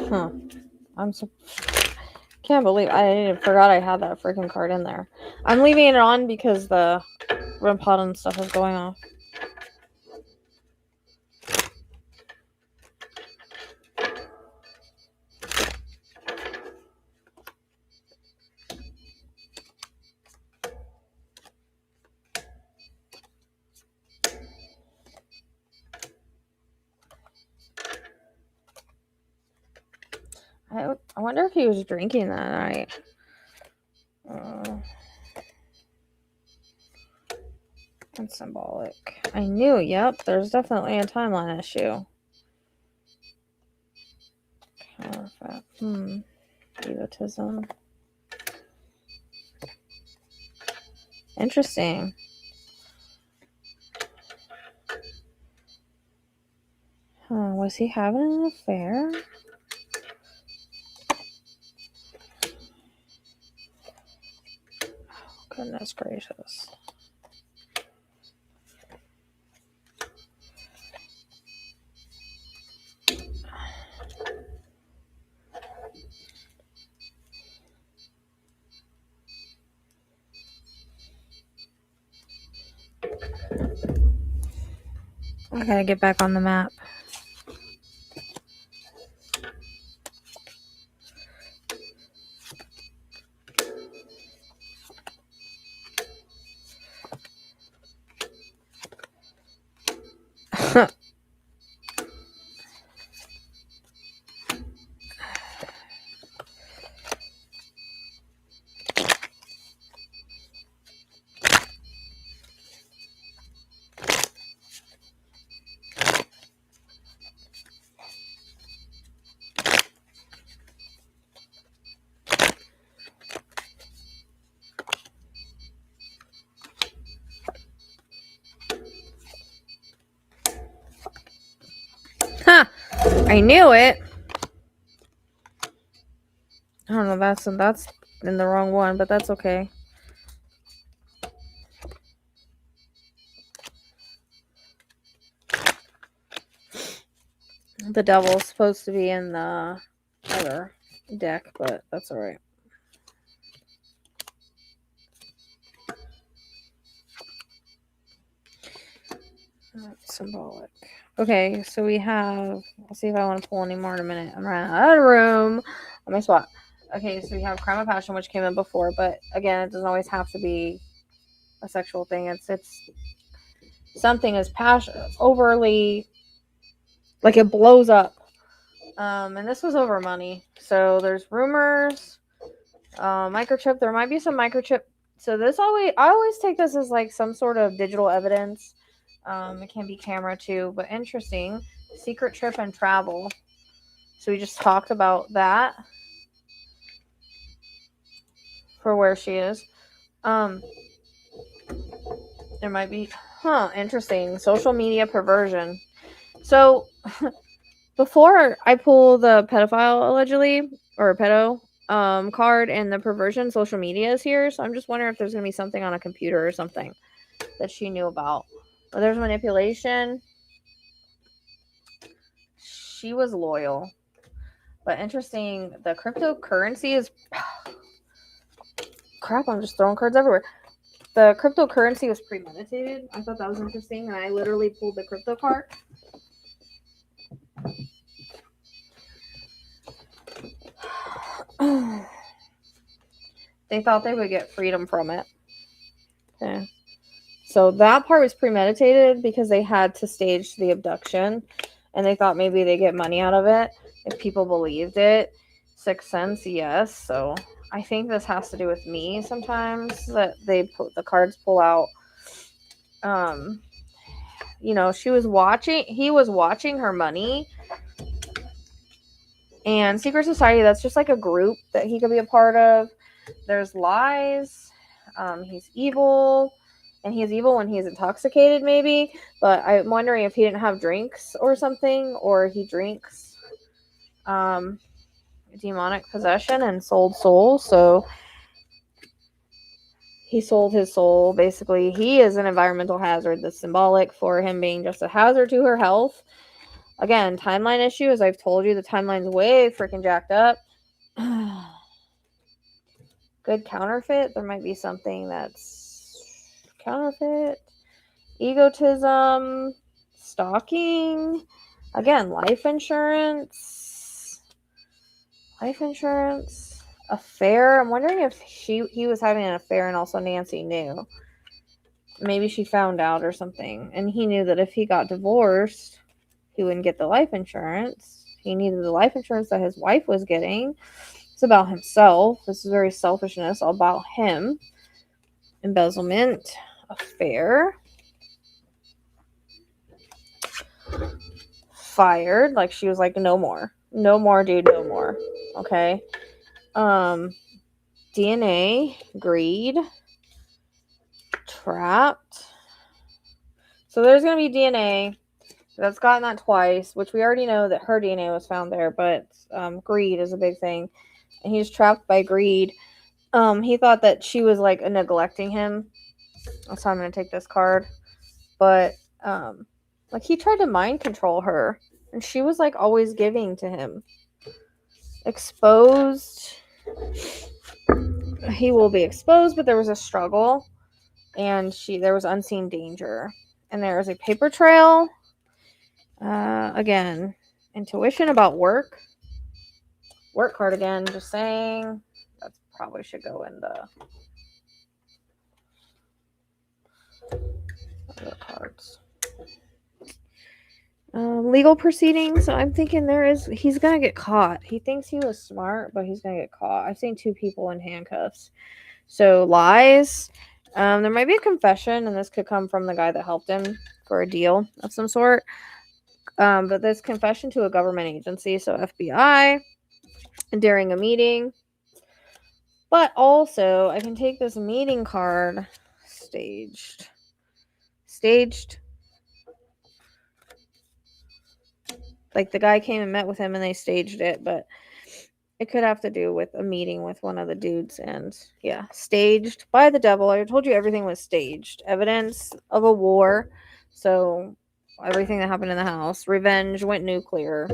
Huh. Can't believe I forgot I had that freaking card in there. I'm leaving it on because the REM pod and stuff is going off. I wonder if he was drinking that night. That's symbolic. I knew, yep, there's definitely a timeline issue. Counterfeit. Egotism. Interesting. Was he having an affair? Oh, goodness gracious. I gotta get back on the map. I knew it. I don't know, that's in the wrong one, but that's okay. The devil's supposed to be in the other deck, but that's alright. That's symbolic. Okay, so we have, I'll see if I want to pull any more in a minute. I'm running out of room on my spot. Okay, so we have Crime of Passion, which came in before, but again, it doesn't always have to be a sexual thing. It's something is passion overly, like it blows up. And this was over money. So there's rumors, microchip. There might be some microchip. So I always take this as like some sort of digital evidence. It can be camera too, but interesting. Secret trip and travel. So we just talked about that for where she is. There might be, interesting. Social media perversion. So before I pull the pedophile allegedly or pedo card and the perversion, social media is here. So I'm just wondering if there's gonna be something on a computer or something that she knew about. But there's manipulation. She was loyal. But interesting, the cryptocurrency is crap, I'm just throwing cards everywhere. The cryptocurrency was premeditated. I thought that was interesting, and I literally pulled the crypto card. They thought they would get freedom from it. Okay. So that part was premeditated because they had to stage the abduction, and they thought maybe they get money out of it if people believed it. Sixth Sense, yes. So I think this has to do with me sometimes, that they put the cards pull out. He was watching her money. And secret society, that's just like a group that he could be a part of. There's lies. He's evil. and he's evil when he's intoxicated, maybe. But I'm wondering if he didn't have drinks or something, or he drinks demonic possession and sold souls. So he sold his soul. Basically, he is an environmental hazard that's symbolic for him being just a hazard to her health. Again, timeline issue, as I've told you, the timeline's way freaking jacked up. Good counterfeit. There might be something that's counterfeit. Egotism. Stalking. Again, life insurance. Affair. I'm wondering if he was having an affair and also Nancy knew. Maybe she found out or something. And he knew that if he got divorced, he wouldn't get the life insurance. He needed the life insurance that his wife was getting. It's about himself. This is very selfishness, all about him. Embezzlement. Affair. Fired. Like, she was like, no more. No more, dude, no more. Okay. DNA. Greed. Trapped. So there's going to be DNA. That's gotten that twice, which we already know that her DNA was found there, but greed is a big thing. And he's trapped by greed. He thought that she was like neglecting him. So I'm going to take this card. But like, he tried to mind control her, and she was like always giving to him. Exposed. He will be exposed, but there was a struggle, and there was unseen danger. And there is a paper trail. Again, intuition about work. Work card again, just saying. That probably should go in the other cards. Legal proceedings. So I'm thinking he's gonna get caught. He thinks he was smart, but he's gonna get caught. I've seen 2 people in handcuffs. So lies. There might be a confession, and this could come from the guy that helped him for a deal of some sort. But this confession to a government agency, so FBI, during a meeting. But also, I can take this meeting card, staged. Like, the guy came and met with him and they staged it, but it could have to do with a meeting with one of the dudes. And yeah, staged by the devil. I told you everything was staged. Evidence of a war. So everything that happened in the house. Revenge went nuclear.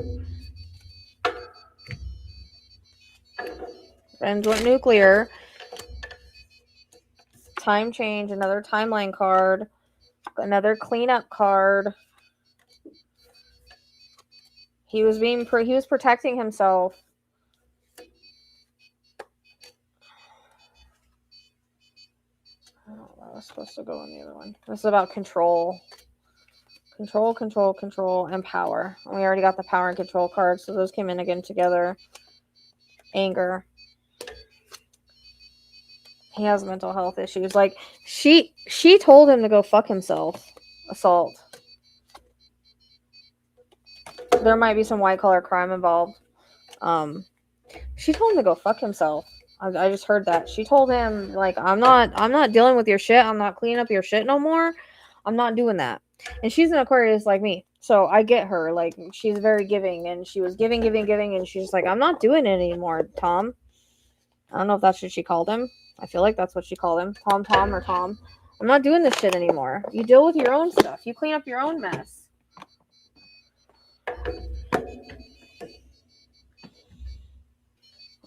Time change, another timeline card. Another cleanup card. He was protecting himself. I don't know. That was supposed to go on the other one. This is about control. Control, and power. And we already got the power and control cards, so those came in again together. Anger. He has mental health issues. Like, she told him to go fuck himself. Assault. There might be some white collar crime involved. She told him to go fuck himself. I just heard that. She told him, like, I'm not dealing with your shit. I'm not cleaning up your shit no more. I'm not doing that. And she's an Aquarius like me. So I get her. Like, she's very giving, and she was giving, and she's like, I'm not doing it anymore, Tom. I don't know if that's what she called him. I feel like that's what she called him. Tom, or Tom. I'm not doing this shit anymore. You deal with your own stuff. You clean up your own mess.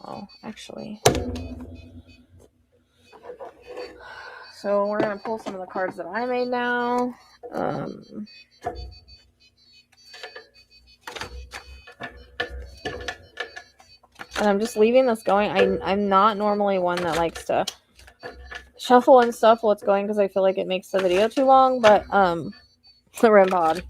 Oh, actually. So we're going to pull some of the cards that I made now. And I'm just leaving this going. I'm not normally one that likes to shuffle and stuff while it's going, because I feel like it makes the video too long, but the REM pod.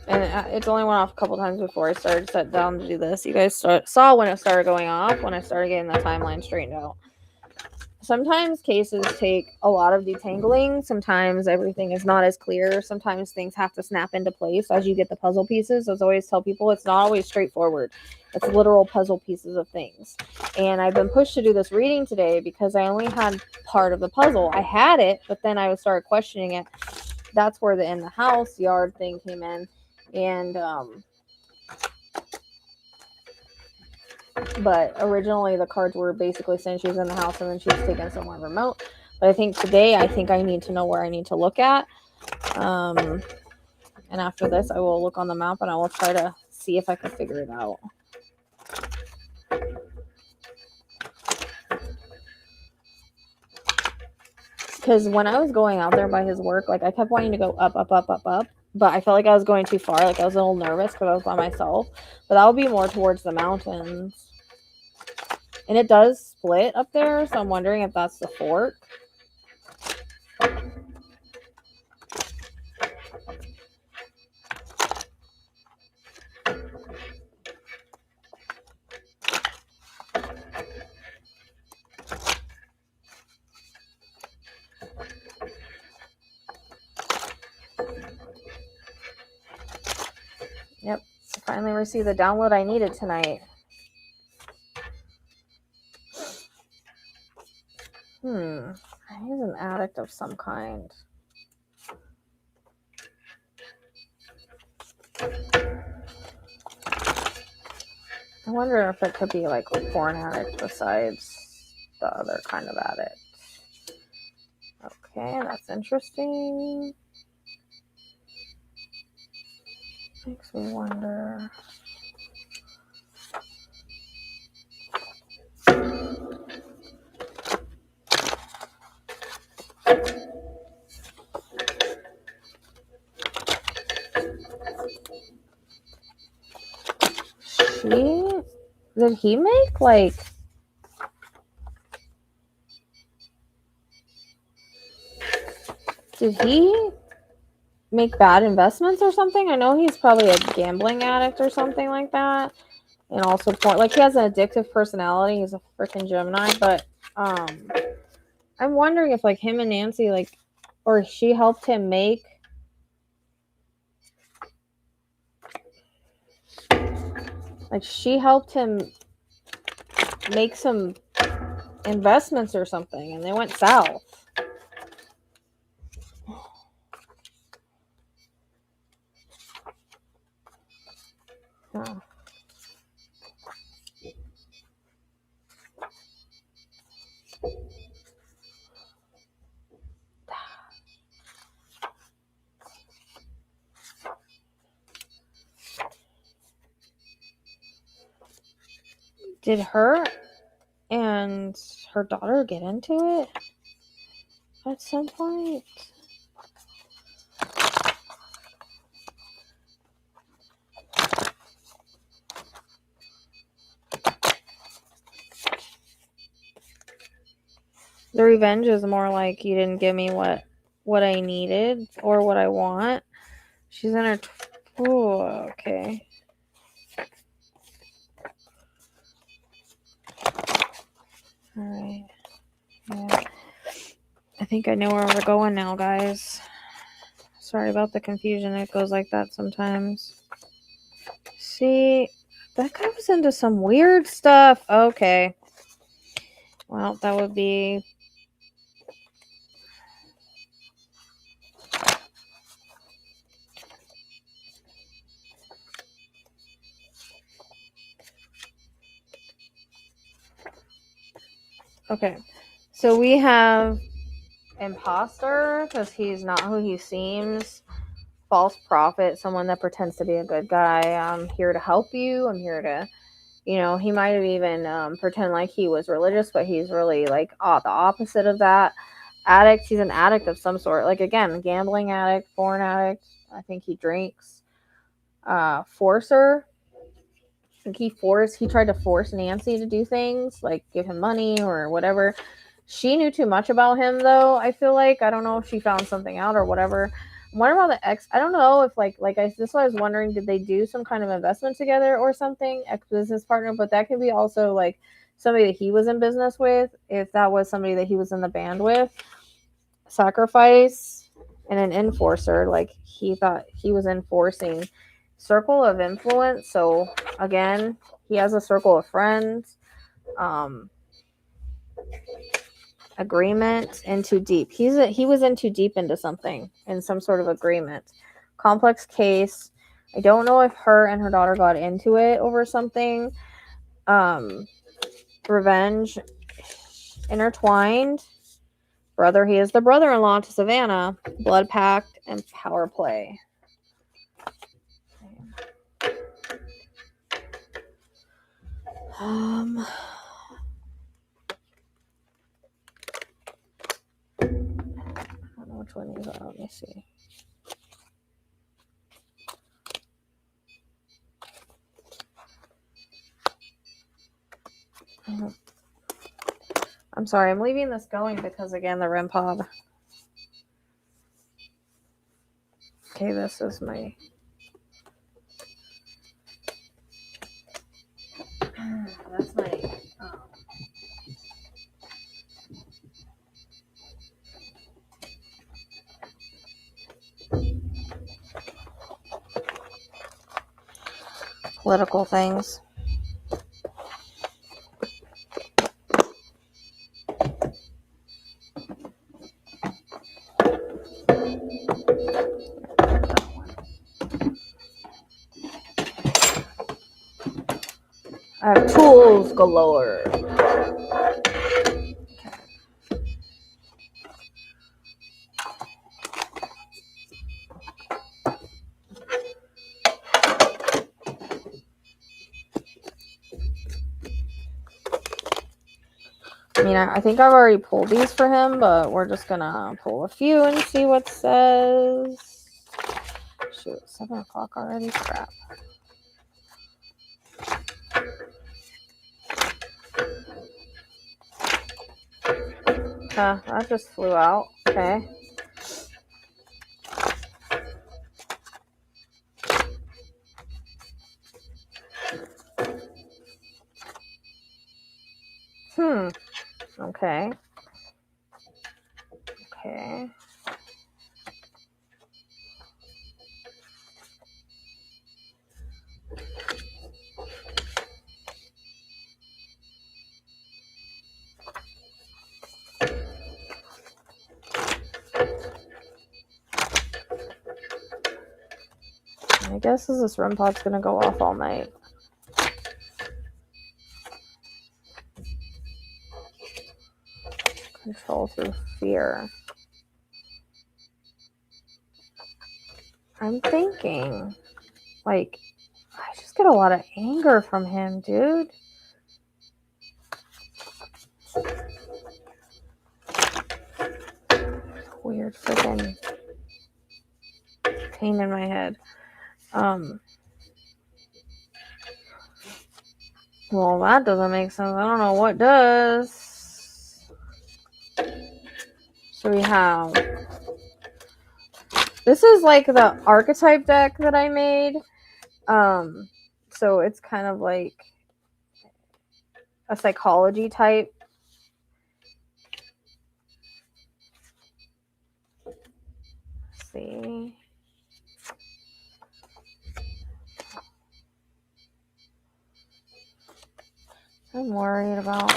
And it's only went off a couple times before I started to sit down to do this. You guys saw when it started going off, when I started getting the timeline straightened out. sometimes cases take a lot of detangling. Sometimes everything is not as clear. Sometimes things have to snap into place as you get the puzzle pieces. As I always tell people, it's not always straightforward. It's literal puzzle pieces of things. And I've been pushed to do this reading today because I only had part of the puzzle. I had it, but then I started questioning it. That's where the in the house yard thing came in. And but originally the cards were basically saying she was in the house and then she was taken somewhere remote. But I think today I need to know where I need to look at. And after this I will look on the map and I will try to see if I can figure it out. Because when I was going out there by his work, like I kept wanting to go up, up, up, up, up. But I felt like I was going too far. Like I was a little nervous because I was by myself. But that would be more towards the mountains. And it does split up there, so I'm wondering if that's the fork. Yep, I finally received the download I needed tonight. He's an addict of some kind. I wonder if it could be like a porn addict besides the other kind of addict. Okay, that's interesting. Makes me wonder. Did he make like did he make bad investments or something? I know he's probably a gambling addict or something like that. And also porn, like he has an addictive personality. He's a freaking Gemini, but I'm wondering if like him and Nancy like or she helped him make some investments or something and they went south. Huh. Did her and her daughter get into it at some point? The revenge is more like you didn't give me what I needed or what I want. She's in her okay. All right. Yeah. I think I know where we're going now, guys. Sorry about the confusion. It goes like that sometimes. See, that guy was into some weird stuff. Okay. Well, that would be... Okay. So we have imposter, because he's not who he seems. False prophet, someone that pretends to be a good guy. I'm here to help you. I'm here to... You know, he might have even pretend like he was religious, but he's really like the opposite of that. Addict, he's an addict of some sort. Like, again, gambling addict, porn addict. I think he drinks. Forcer. I think he tried to force Nancy to do things, like give him money or whatever. She knew too much about him, though, I feel like. I don't know if she found something out or whatever. I'm wondering about the ex. I don't know if this is what I was wondering. Did they do some kind of investment together or something? Ex-business partner, but that could be also like somebody that he was in business with, if that was somebody that he was in the band with. Sacrifice and an enforcer, like he thought he was enforcing circle of influence. So again, he has a circle of friends. Agreement, in too deep. He was in too deep into something, in some sort of agreement. Complex case. I don't know if her and her daughter got into it over something. Revenge, intertwined. Brother, he is the brother-in-law to Savannah. Blood pact and power play. I don't know which one these are. Let me see. I'm sorry, I'm leaving this going because, again, the REM pod. Okay, this is my... That's my... political things. I have tools galore. I mean, I think I've already pulled these for him, but we're just gonna pull a few and see what says. Shoot, 7 o'clock already? Crap. That just flew out. Okay. Okay. Okay. I guess this REM pod's gonna go off all night. Control through fear. I'm thinking, like, I just get a lot of anger from him, dude. Weird freaking pain in my head. Well, that doesn't make sense. I don't know what does. So we have... This is like the archetype deck that I made. So it's kind of like a psychology type. Let's see. I'm worried about...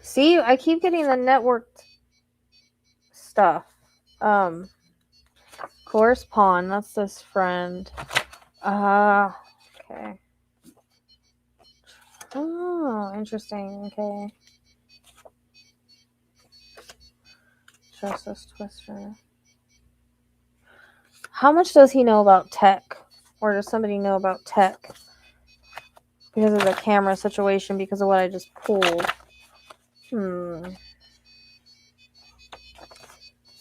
See, I keep getting the networked stuff. Course pawn, that's this friend. Okay. Oh, interesting. Okay. Justice Twister. How much does he know about tech? Or does somebody know about tech? Because of the camera situation, because of what I just pulled.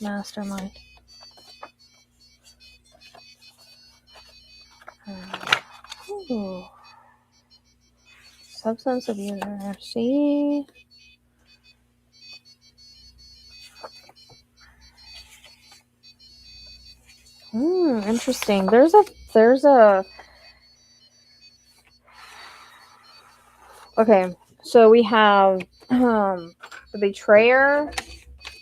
Mastermind. Ooh. Substance abuser. See? Interesting. There's a okay. So we have the betrayer,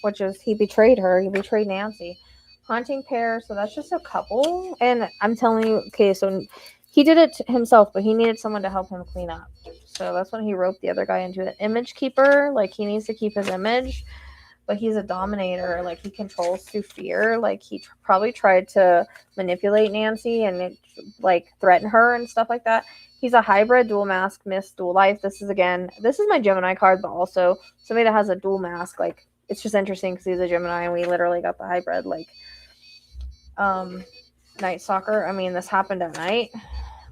which is he betrayed her. He betrayed Nancy. Haunting pair. So that's just a couple. And I'm telling you, okay, so he did it himself, but he needed someone to help him clean up. So that's when he roped the other guy into it. Image keeper, like he needs to keep his image, but he's a dominator. Like he controls through fear. Like he probably tried to manipulate Nancy and like threaten her and stuff like that. He's a hybrid, dual mask, miss, dual life. This is my Gemini card, but also somebody that has a dual mask. Like it's just interesting because he's a Gemini and we literally got the hybrid. Like, Night Stalker. I mean, this happened at night.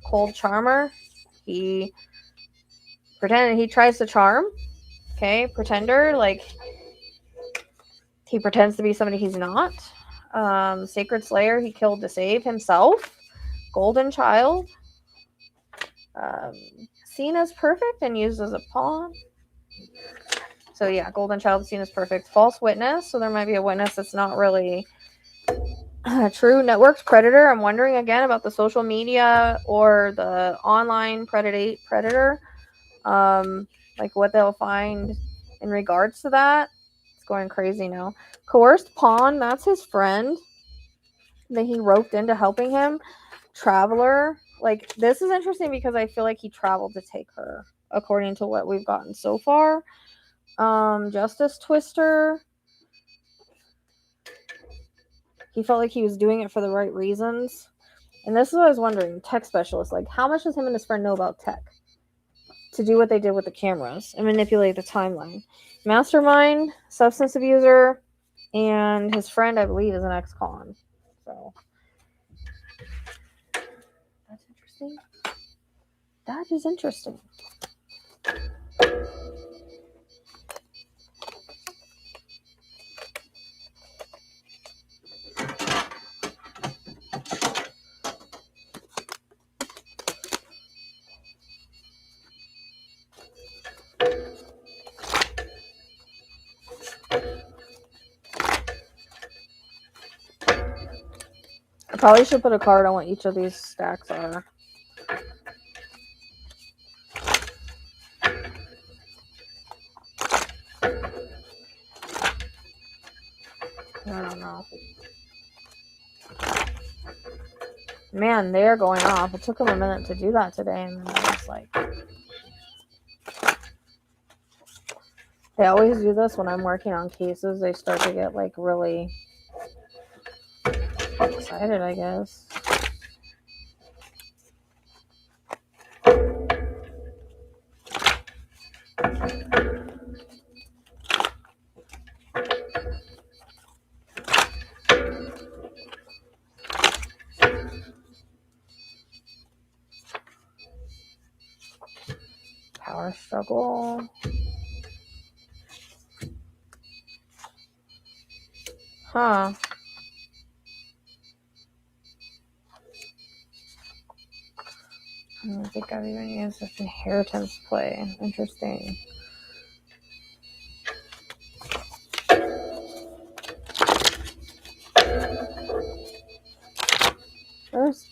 Cold Charmer. He pretended he tries to charm. Okay, pretender. Like he pretends to be somebody he's not. Sacred Slayer. He killed to save himself. Golden Child. Seen as perfect and used as a pawn. So yeah, Golden Child seen as perfect. False witness. So there might be a witness that's not really true. Networked predator. I'm wondering again about the social media or the online predator. Like what they'll find in regards to that. It's going crazy now. Coerced pawn. That's his friend that he roped into helping him. Traveler. Like this is interesting because I feel like he traveled to take her, according to what we've gotten so far. Justice Twister. He felt like he was doing it for the right reasons. And this is what I was wondering. Tech specialist. Like, how much does him and his friend know about tech? To do what they did with the cameras and manipulate the timeline. Mastermind, substance abuser, and his friend, I believe, is an ex-con. So, that's interesting. That is interesting. I probably should put a card on what each of these stacks are. I don't know. Man, they're going off. It took them a minute to do that today, and then I was like... They always do this when I'm working on cases. They start to get, like, really excited, I guess. Power struggle. Huh. I don't think I've even used this inheritance play. Interesting. There's...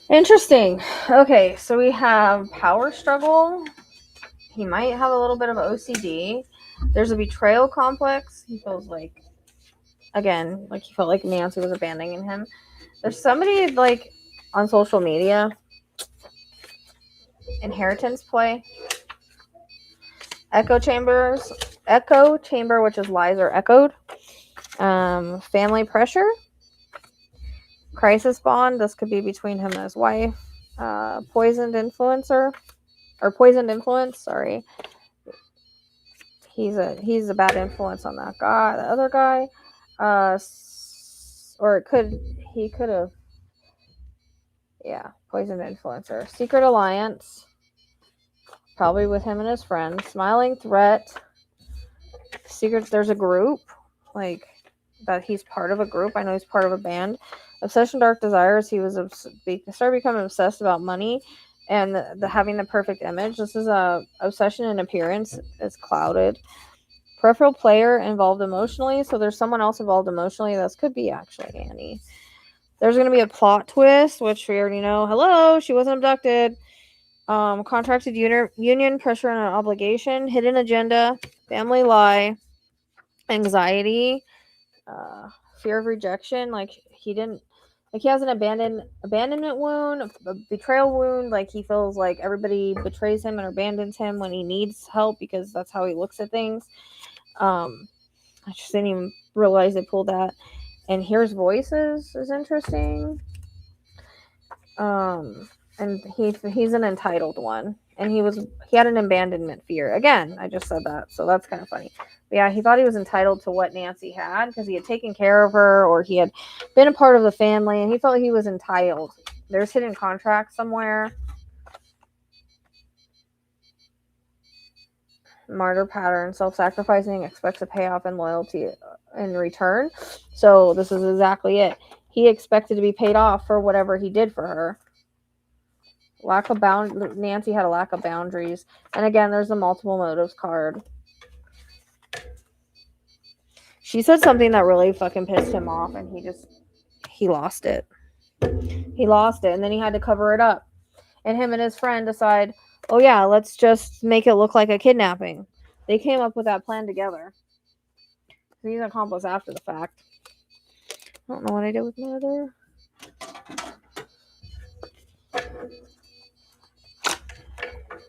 Interesting. Okay, so we have power struggle. He might have a little bit of OCD. There's a betrayal complex. He feels like, again, like he felt like Nancy was abandoning him. There's somebody like on social media. Inheritance play. Echo chamber, which is lies are echoed. Family pressure. Crisis bond. This could be between him and his wife. Poisoned influence. Sorry. He's a bad influence on that guy, the other guy. Or he could have, poisoned influencer. Secret alliance. Probably with him and his friends. Smiling threat. Secrets. There's a group. Like, that he's part of a group. I know he's part of a band. Obsession, dark desires. He was started becoming obsessed about money and the having the perfect image. This is a obsession and appearance is clouded. Peripheral player involved emotionally. So there's someone else involved emotionally. This could be actually Annie. There's going to be a plot twist, which we already know. Hello, she wasn't abducted. Contracted union, pressure and an obligation, hidden agenda, family lie, anxiety, fear of rejection. Like he has an abandonment wound, a betrayal wound. Like he feels like everybody betrays him and abandons him when he needs help because that's how he looks at things. I just didn't even realize they pulled that. And hears voices is interesting. And he's an entitled one, and he had an abandonment fear. Again, I just said that, so that's kind of funny. But yeah, he thought he was entitled to what Nancy had because he had taken care of her, or he had been a part of the family, and he felt he was entitled. There's hidden contracts somewhere. Martyr pattern, self-sacrificing, expects a payoff and loyalty in return. So this is exactly it. He expected to be paid off for whatever he did for her. Nancy had a lack of boundaries. And again, there's the multiple motives card. She said something that really fucking pissed him off, and he lost it. He lost it, and then he had to cover it up. And him and his friend decide, oh yeah, let's just make it look like a kidnapping. They came up with that plan together. He's an accomplice after the fact. I don't know what I did with my other.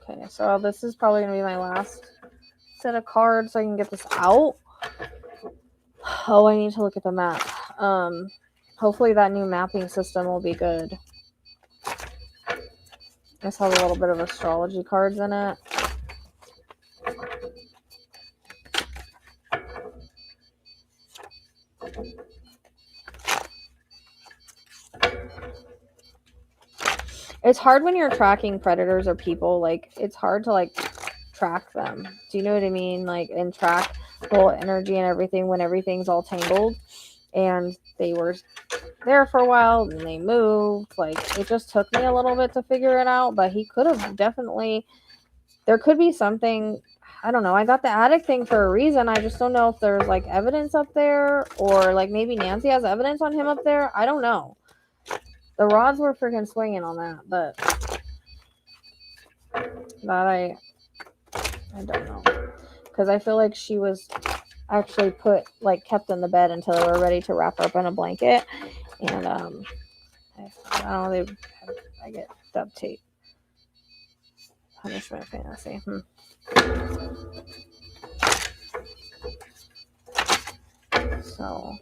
Okay, so this is probably going to be my last set of cards so I can get this out. Oh, I need to look at the map. Hopefully that new mapping system will be good. This has a little bit of astrology cards in it. It's hard when you're tracking predators or people. Like, it's hard to, like, track them. Do you know what I mean? Like, and track the whole energy and everything when everything's all tangled. And they were there for a while, and they moved. Like, it just took me a little bit to figure it out. But he could have definitely... There could be something... I don't know. I got the attic thing for a reason. I just don't know if there's, like, evidence up there. Or, like, maybe Nancy has evidence on him up there. I don't know. The rods were freaking swinging on that, but that I don't know, because I feel like she was actually kept in the bed until they were ready to wrap her up in a blanket, and I don't know. I get duct tape. Punishment fantasy. So,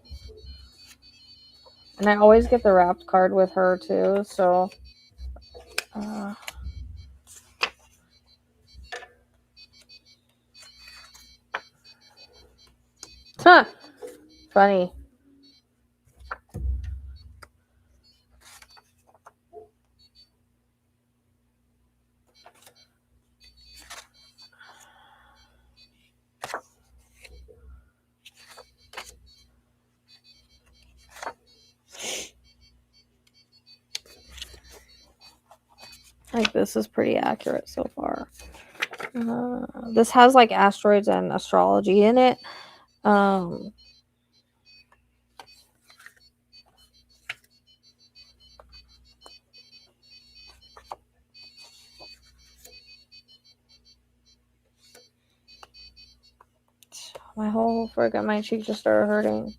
and I always get the wrapped card with her too. So. Funny. Like, this is pretty accurate so far. This has like asteroids and astrology in it. My whole friggin' my cheek just started hurting.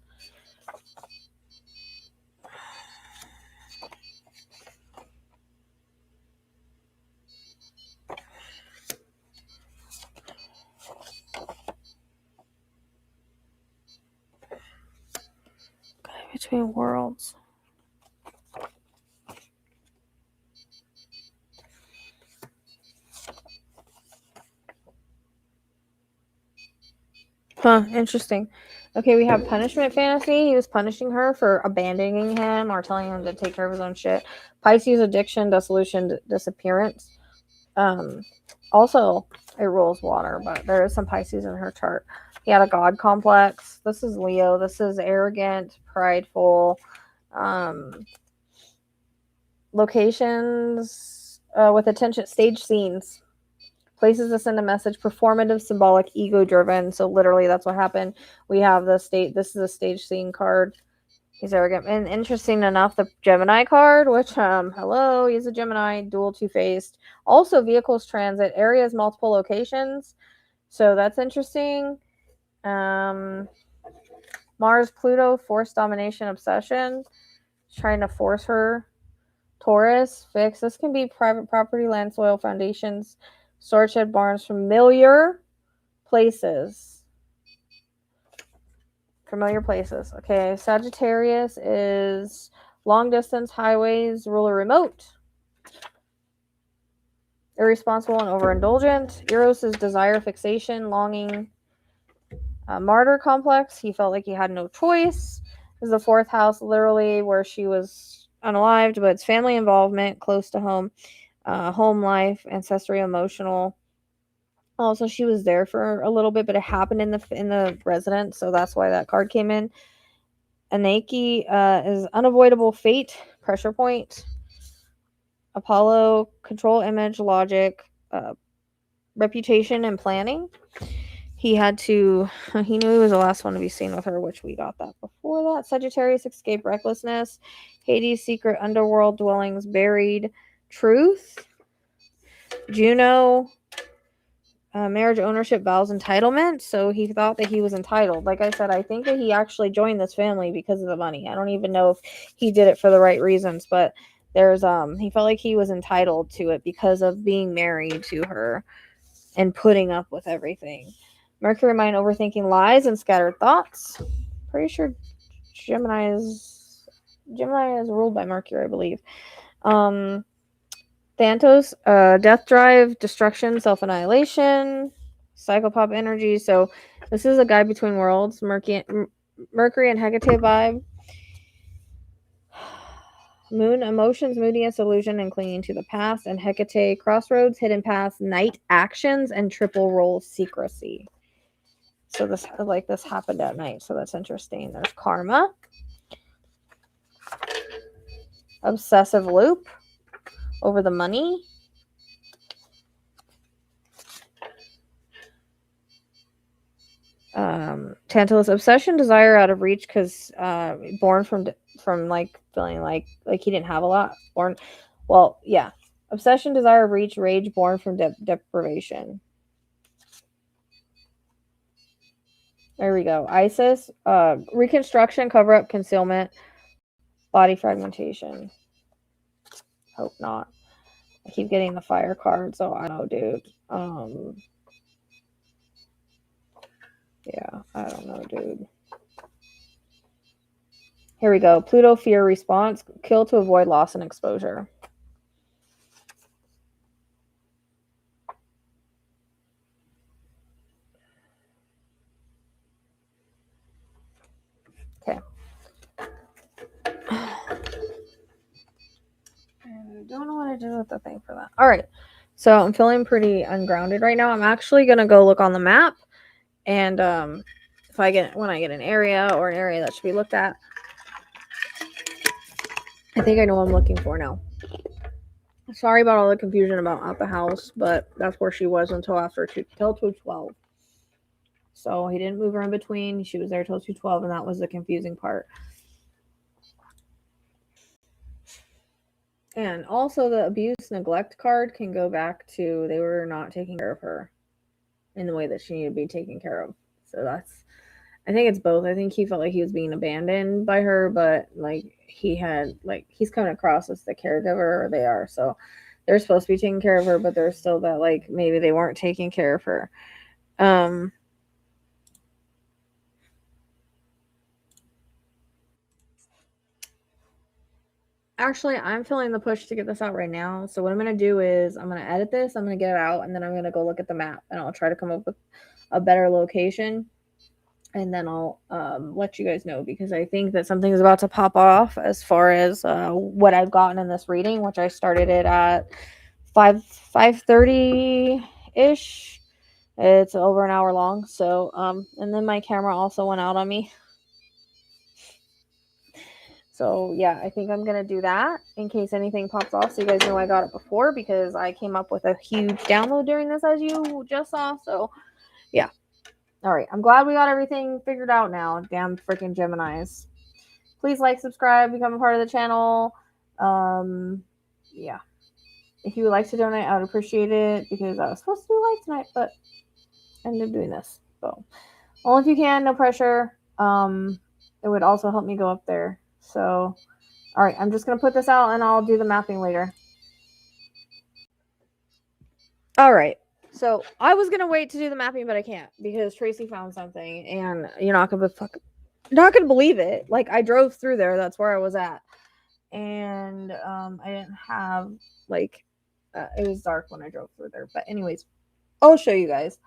Between worlds. Huh, interesting. Okay, we have punishment fantasy. He was punishing her for abandoning him or telling him to take care of his own shit. Pisces addiction, dissolution, disappearance. Also, it rules water, but there is some Pisces in her chart. He had a god complex. This is Leo. This is arrogant, prideful. Locations with attention, stage scenes. Places to send a message, performative, symbolic, ego-driven. So literally that's what happened. We have the state. This is a stage scene card. He's arrogant. And interesting enough, the Gemini card, which, hello, he's a Gemini, dual two-faced. Also vehicles, transit, areas, multiple locations. So that's interesting. Mars, Pluto, force domination, obsession. Trying to force her. Taurus, fix. This can be private property, land, soil, foundations, storage shed, barns, familiar places. Familiar places. Okay, Sagittarius is long distance, highways, ruler, remote. Irresponsible and overindulgent. Eros is desire, fixation, longing. Martyr complex. He felt like he had no choice. This is the fourth house, literally, where she was unalived, but it's family involvement, close to home, home life, ancestry, emotional. Also, she was there for a little bit, but it happened in the residence, so that's why that card came in. Anaki is unavoidable fate, pressure point. Apollo, control, image, logic, reputation, and planning. He knew he was the last one to be seen with her, which we got that before that. Sagittarius, escape, recklessness. Hades, secret, underworld, dwellings, buried, truth. Juno, marriage, ownership, vows, entitlement. So he thought that he was entitled. Like I said, I think that he actually joined this family because of the money. I don't even know if he did it for the right reasons, but there's he felt like he was entitled to it because of being married to her and putting up with everything. Mercury, mind, overthinking, lies, and scattered thoughts. Pretty sure Gemini is ruled by Mercury, I believe. Thanatos, death drive, destruction, self-annihilation, psychopop energy. So this is a guy between worlds. Mercury and Hecate vibe. Moon, emotions, moodiness, illusion, and clinging to the past. And Hecate, crossroads, hidden paths, night actions, and triple role, secrecy. So this happened at night. So that's interesting. There's karma. Obsessive loop over the money. Tantalus, obsession, desire, out of reach, because born from like feeling like he didn't have a lot. Obsession, desire, reach, rage, born from deprivation. There we go. Isis, reconstruction, cover up, concealment, body fragmentation. Hope not. I keep getting the fire card, so I don't know, dude. Yeah, I don't know, dude. Here we go. Pluto, fear, response, kill to avoid loss and exposure. Okay. I don't know what I did with the thing for that. All right. So I'm feeling pretty ungrounded right now. I'm actually going to go look on the map. And when I get an area or an area that should be looked at, I think I know what I'm looking for now. Sorry about all the confusion about at the house, but that's where she was until after till 2:12. So he didn't move her in between. She was there till 2:12, and that was the confusing part. And also the abuse neglect card can go back to they were not taking care of her in the way that she needed to be taken care of. So that's, I think it's both. I think he felt like he was being abandoned by her, but like he had, like, he's coming across as the caregiver, or they are. So they're supposed to be taking care of her, but there's still that, like, maybe they weren't taking care of her. Actually, I'm feeling the push to get this out right now. So what I'm going to do is I'm going to edit this, I'm going to get it out, and then I'm going to go look at the map, and I'll try to come up with a better location, and then I'll let you guys know, because I think that something is about to pop off as far as what I've gotten in this reading, which I started it at 5:30-ish. It's over an hour long. So and then my camera also went out on me. So yeah, I think I'm going to do that in case anything pops off, so you guys know I got it before, because I came up with a huge download during this, as you just saw. So yeah. All right. I'm glad we got everything figured out now. Damn freaking Geminis. Please like, subscribe, become a part of the channel. Yeah. If you would like to donate, I would appreciate it, because I was supposed to do live tonight, but I ended up doing this. So only if you can, no pressure. It would also help me go up there. So, all right, I'm just going to put this out, and I'll do the mapping later. All right. So I was going to wait to do the mapping, but I can't, because Tracy found something, and you're not going to believe it. Like, I drove through there. That's where I was at. And I didn't have, like, it was dark when I drove through there. But anyways, I'll show you guys.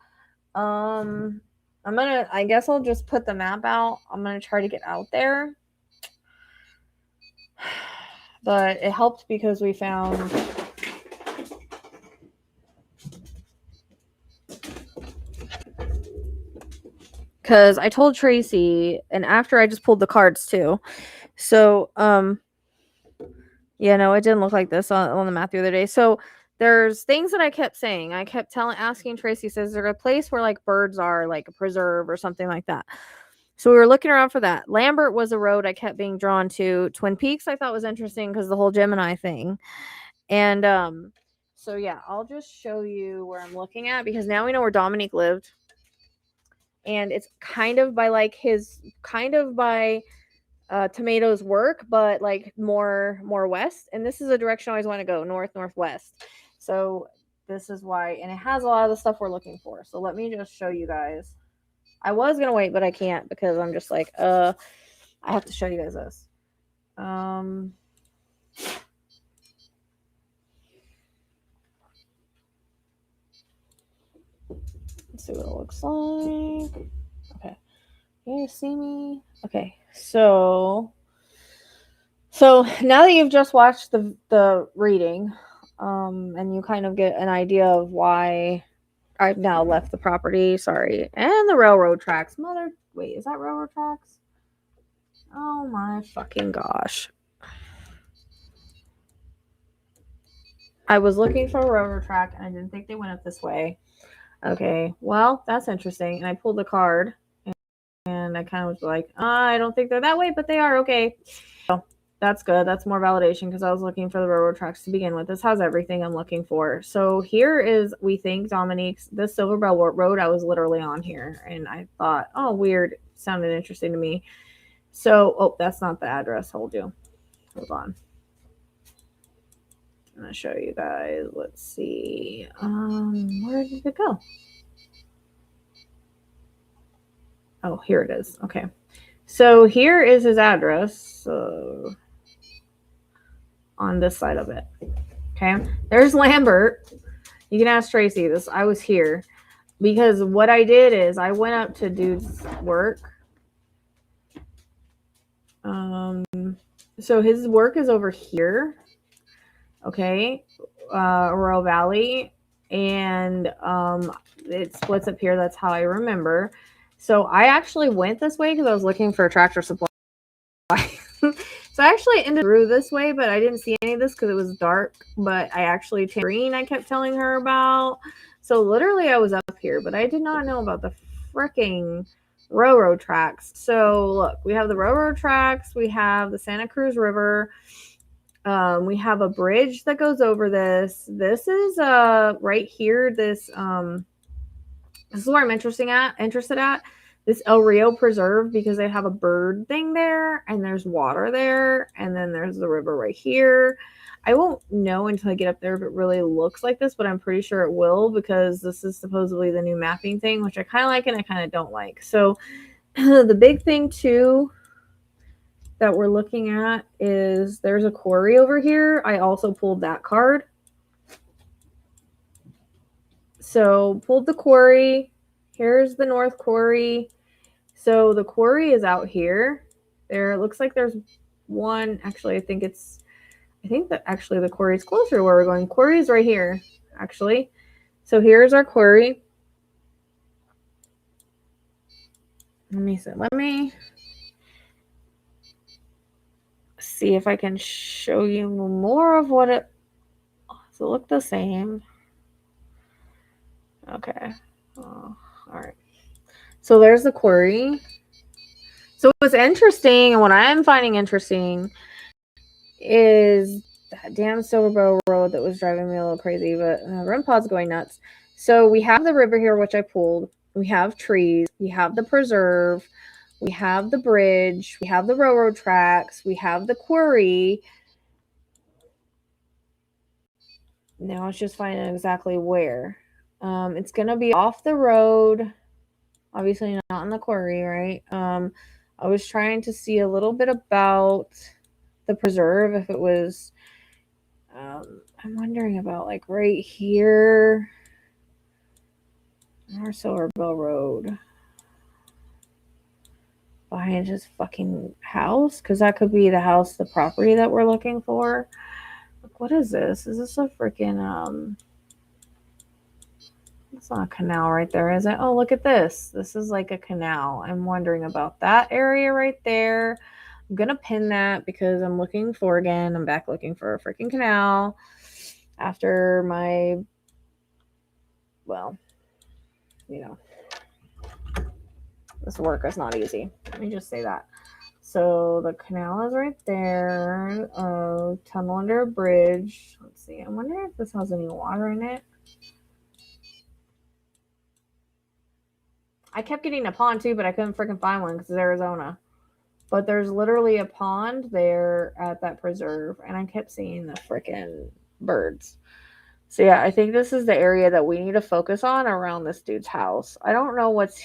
I guess I'll just put the map out. I'm going to try to get out there. But it helped because we found because I told Tracy, and after I just pulled the cards too. So yeah, no, it didn't look like this on the map the other day. So there's things that I kept saying. I kept asking Tracy, says there a place where like birds are, like a preserve or something like that. So we were looking around for that. Lambert was a road I kept being drawn to. Twin Peaks I thought was interesting because the whole Gemini thing. And so yeah, I'll just show you where I'm looking at, because now we know where Dominique lived. And it's kind of by like Tomato's work, but like more west. And this is a direction I always want to go, northwest. So this is why, and it has a lot of the stuff we're looking for. So let me just show you guys. I was gonna wait, but I can't, because I'm just like, I have to show you guys this. Let's see what it looks like. Okay, can you see me? Okay, so now that you've just watched the reading, and you kind of get an idea of why I've now left the property. Sorry. And the railroad tracks. Wait, is that railroad tracks? Oh my fucking gosh. I was looking for a railroad track, and I didn't think they went up this way. Okay, well, that's interesting. And I pulled the card, and I kind of was like, I don't think they're that way, but they are. Okay. So that's good. That's more validation, because I was looking for the railroad tracks to begin with. This has everything I'm looking for. So here is, we think, Dominique's, this Silver Bell Road. I was literally on here, and I thought, oh, weird. Sounded interesting to me. So, oh, that's not the address. Hold on. I'm going to show you guys. Let's see. Where did it go? Oh, here it is. Okay. So here is his address. On this side of it. Okay. There's Lambert. You can ask Tracy this. I was here because what I did is I went up to dude's work. So his work is over here. Okay. Royal Valley. And it splits up here. That's how I remember. So I actually went this way because I was looking for a Tractor Supply. So So I actually ended through this way, but I didn't see any of this because it was dark. But I actually changed green. I kept telling her about. So literally, I was up here, but I did not know about the freaking railroad tracks. So look, we have the railroad tracks. We have the Santa Cruz River. We have a bridge that goes over this. This is right here. This is where I'm interested at. This El Rio Preserve, because they have a bird thing there, and there's water there, and then there's the river right here. I won't know until I get up there if it really looks like this, but I'm pretty sure it will, because this is supposedly the new mapping thing, which I kind of like and I kind of don't like. So the big thing too that we're looking at is there's a quarry over here. I also pulled that card. So pulled the quarry. Here's the North Quarry. So the quarry is out here. There, it looks like there's one. Actually, I think that actually the quarry is closer to where we're going. Quarry is right here, actually. So here's our quarry. Let me see if I can show you more of what it. Does it look the same? Okay. All right. So there's the quarry. So what's interesting, and what I'm finding interesting, is that damn Silverbow Road that was driving me a little crazy, but REM-pod's going nuts. So we have the river here, which I pulled. We have trees. We have the preserve. We have the bridge. We have the railroad tracks. We have the quarry. Now it's just finding exactly where. It's going to be off the road. Obviously not in the quarry, right? I was trying to see a little bit about the preserve, if it was, I'm wondering about like right here, North Silverbow Road, behind his fucking house, because that could be the house, the property that we're looking for. Like, what is this? Is this a freaking, it's not a canal right there, is it? Oh, look at this. This is like a canal. I'm wondering about that area right there. I'm going to pin that because I'm looking for, again, I'm back looking for a freaking canal after my, well, you know, this work is not easy. Let me just say that. So the canal is right there. Tunnel under a bridge. Let's see. I'm wondering if this has any water in it. I kept getting a pond too, but I couldn't freaking find one because it's Arizona. But there's literally a pond there at that preserve, and I kept seeing the freaking birds. So yeah, I think this is the area that we need to focus on around this dude's house. I don't know what's...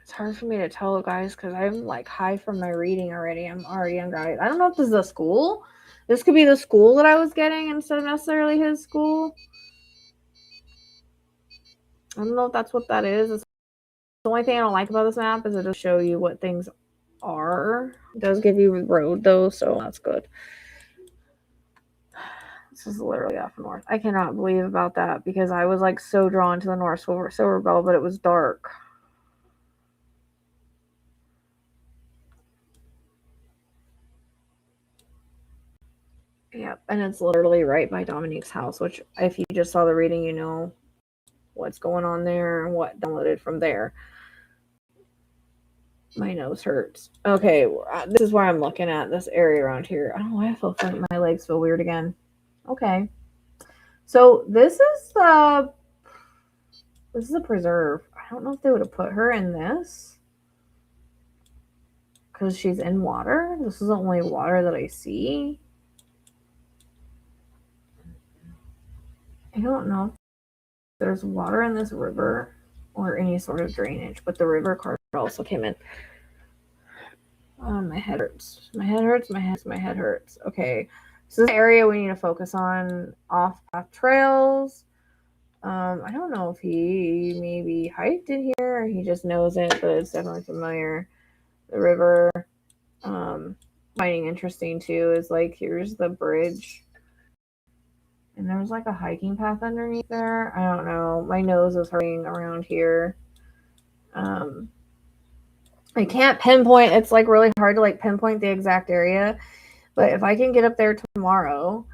It's hard for me to tell, guys, because I'm like high from my reading already. I'm already unguided. I don't know if this is a school. This could be the school that I was getting instead of necessarily his school. I don't know if that's what that is. It's the only thing I don't like about this map is it does show you what things are. It does give you a road though, so that's good. This is literally off north. I cannot believe about that because I was like so drawn to the North Silverbow, but it was dark. Yep, and it's literally right by Dominique's house, which if you just saw the reading, you know what's going on there and what downloaded from there. My nose hurts. Okay, this is where I'm looking at, this area around here. I don't know why I feel like my legs feel weird again. Okay. So this is a preserve. I don't know if they would have put her in this because she's in water. This is the only water that I see. I don't know if there's water in this river or any sort of drainage, but the river card also came in. My head hurts. My head hurts. My head hurts. Okay. So this area we need to focus on off-path trails. I don't know if he maybe hiked in here or he just knows it, but it's definitely familiar. The river. Finding interesting too is like here's the bridge. And there's like a hiking path underneath there. I don't know. My nose is hurting around here. I can't pinpoint. It's like really hard to like pinpoint the exact area. But if I can get up there tomorrow,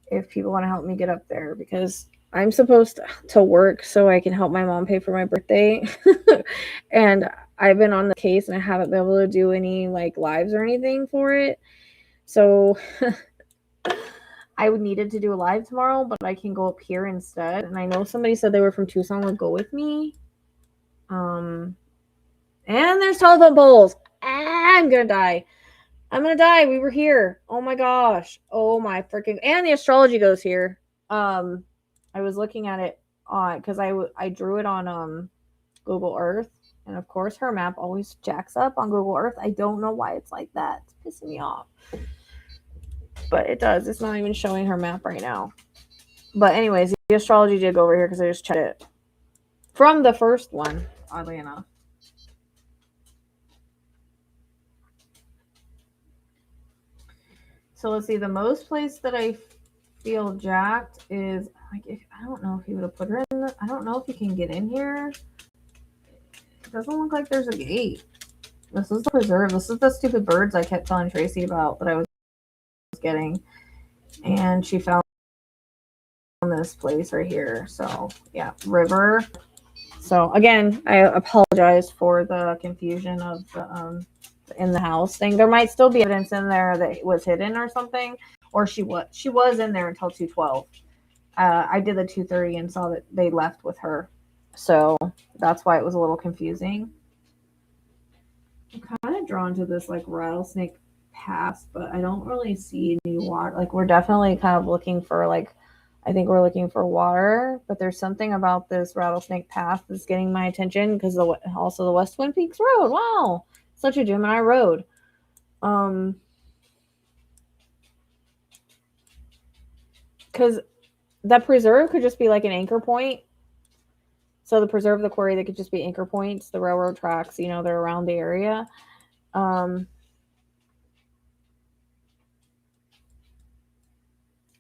if people want to help me get up there, because I'm supposed to work so I can help my mom pay for my birthday. And I've been on the case and I haven't been able to do any like lives or anything for it. So I would needed to do a live tomorrow, but I can go up here instead. And I know somebody said they were from Tucson would go with me. And there's telephone poles. I'm gonna die. I'm gonna die. We were here. Oh my gosh. Oh my freaking. And the astrology goes here. I was looking at it on because I drew it on Google Earth, and of course her map always jacks up on Google Earth. I don't know why it's like that. It's pissing me off. But it does. It's not even showing her map right now. But anyways, the astrology did go over here because I just checked it from the first one, oddly enough. So let's see. The most place that I feel jacked is like I don't know if he would have put her in. I don't know if you can get in here. It doesn't look like there's a gate. This is the preserve. This is the stupid birds I kept telling Tracy about that I was getting, and she found this place right here. So yeah, river. So again, I apologize for the confusion of the in the house thing. There might still be evidence in there that was hidden or something, or she was in there until 2:12. I did the 2:30 and saw that they left with her, so that's why it was a little confusing. I'm kind of drawn to this like rattlesnake pass, but I don't really see any water. Like we're definitely kind of looking for like, I think we're looking for water, but there's something about this rattlesnake path that's getting my attention because also the West Twin Peaks Road. Wow, such a Gemini road. Because that preserve could just be like an anchor point. So the preserve, the quarry, they could just be anchor points. The railroad tracks, you know, they're around the area.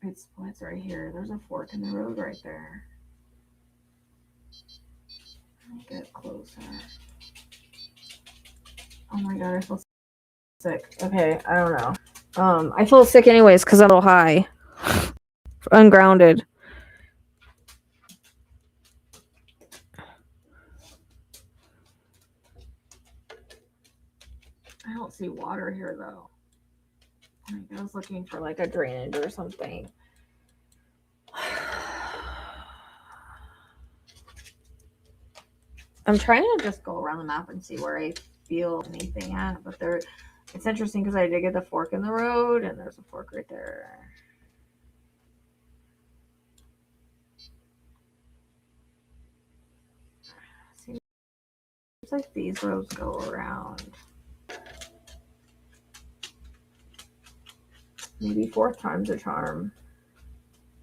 It splits right here. There's a fork in the road right there. Let me get closer. Oh my god, I feel sick. Okay, I don't know. I feel sick anyways because I'm a little high. Ungrounded. I don't see water here though. I was looking for like a drainage or something. I'm trying to just go around the map and see where I feel anything at, but it's interesting because I did get the fork in the road, and there's a fork right there. Seems like these roads go around. Maybe fourth time's a charm.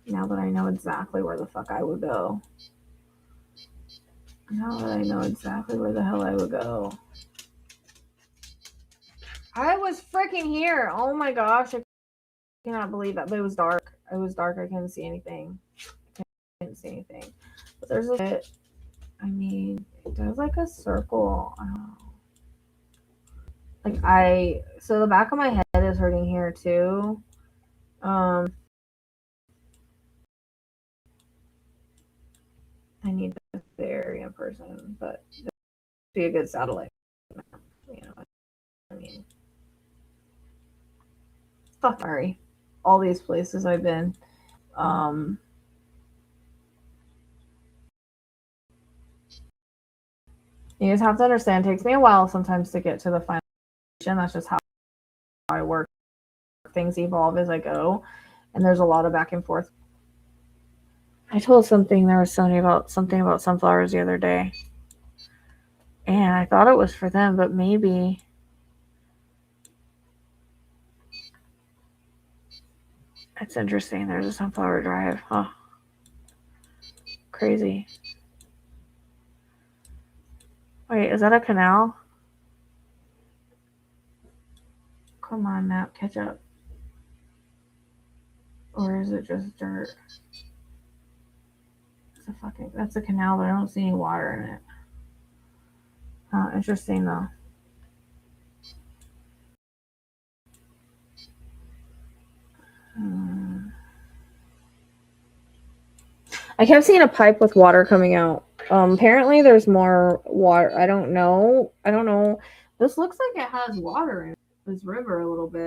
Now that I know exactly where the fuck I would go. Now that I know exactly where the hell I would go. I was freaking here. Oh my gosh. I cannot believe that. But it was dark. It was dark. I couldn't see anything. But there's a bit. I mean, it does like a circle. I don't know. So the back of my head is hurting here too. I need the area in person, but it'd be a good satellite. You know, I mean, fuck, sorry. All these places I've been. You just have to understand, it takes me a while sometimes to get to the final destination. That's just how I work. Things evolve as I go, and there's a lot of back and forth. I told there was something about sunflowers the other day, and I thought it was for them, but maybe. It's interesting. There's a sunflower drive. Huh. Crazy. Wait, is that a canal? Come on, map, catch up. Or is it just dirt? That's a canal, but I don't see any water in it. Oh, interesting though. I kept seeing a pipe with water coming out. Apparently there's more water. I don't know. This looks like it has water in it. This river a little bit.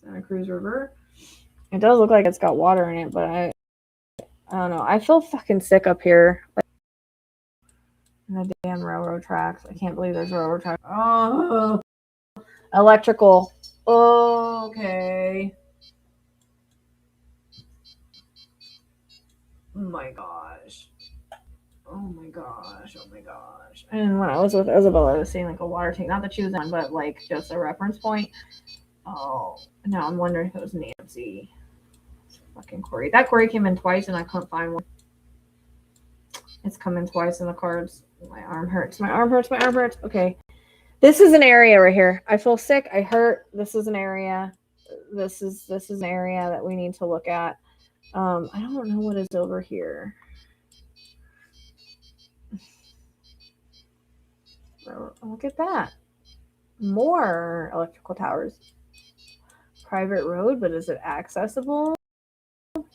Santa Cruz River. It does look like it's got water in it, but I don't know. I feel fucking sick up here. Like, the damn railroad tracks. I can't believe there's railroad tracks. Oh, electrical. Okay. Oh my gosh. Oh my gosh. Oh my gosh. And when I was with Isabella, I was seeing like a water tank. Not that she was on, but like just a reference point. Oh, now I'm wondering if it was Nancy. It's fucking Corey. That Corey came in twice and I couldn't find one. It's coming twice in the cards. My arm hurts. My arm hurts. My arm hurts. Okay. This is an area right here. I feel sick. I hurt. This is an area. This is an area that we need to look at. I don't know what is over here. Oh, look at that. More electrical towers. Private road, but is it accessible? Oh,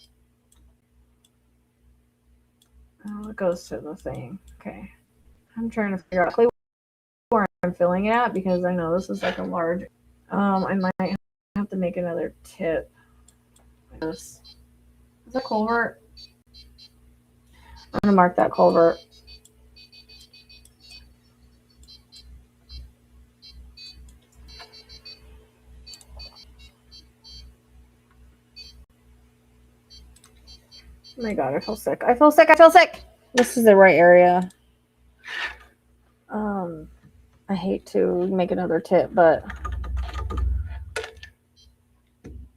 it goes to the thing. Okay. I'm trying to figure out where I'm filling it at because I know this is like a large. I might have to make another tip. Is that culvert? I'm gonna mark that culvert. Oh my god, I feel sick. I feel sick. I feel sick. This is the right area. I hate to make another tip, but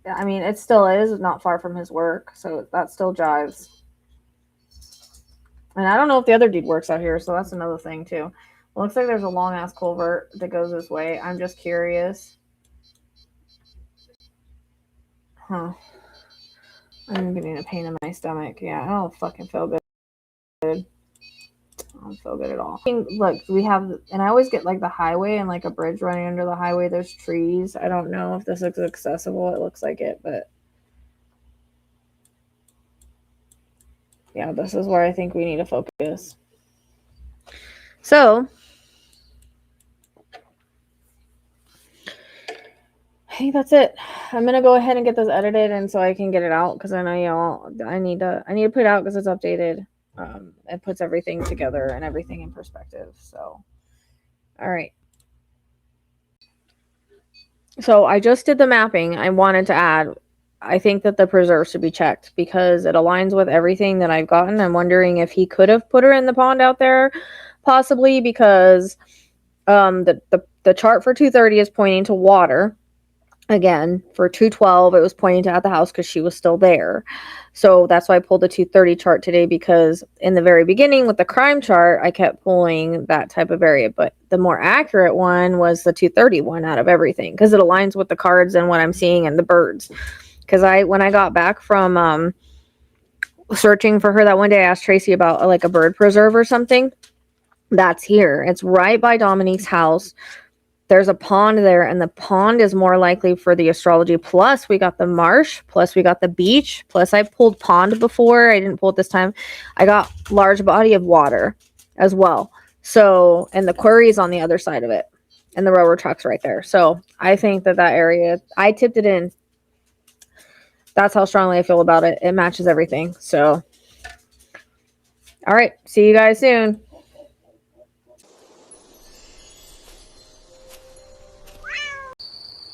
I mean, it still is not far from his work, so that still jives. And I don't know if the other dude works out here, so that's another thing too. It looks like there's a long ass culvert that goes this way. I'm just curious. Huh. I'm getting a pain in my stomach. Yeah, I don't fucking feel good. I don't feel good at all. Look, we have, and I always get like the highway and like a bridge running under the highway. There's trees. I don't know if this looks accessible. It looks like it, but yeah, this is where I think we need to focus. So, I think that's it. I'm gonna go ahead and get this edited, and so I can get it out because I know y'all. I need to put it out because it's updated. It puts everything together and everything in perspective. So, all right. So I just did the mapping. I wanted to add. I think that the preserve should be checked because it aligns with everything that I've gotten. I'm wondering if he could have put her in the pond out there, possibly because the chart for 230 is pointing to water. Again, for 212, it was pointing to at the house because she was still there. So that's why I pulled the 230 chart today, because in the very beginning with the crime chart, I kept pulling that type of area. But the more accurate one was the 230 one out of everything because it aligns with the cards and what I'm seeing and the birds. Because when I got back from searching for her that one day, I asked Tracy about like a bird preserve or something. That's here. It's right by Dominique's house. There's a pond there, and the pond is more likely for the astrology. Plus, we got the marsh. Plus, we got the beach. Plus, I pulled pond before. I didn't pull it this time. I got large body of water as well. So, and the quarry is on the other side of it, and the railroad track's right there. So, I think that area, I tipped it in. That's how strongly I feel about it. It matches everything. So, all right. See you guys soon.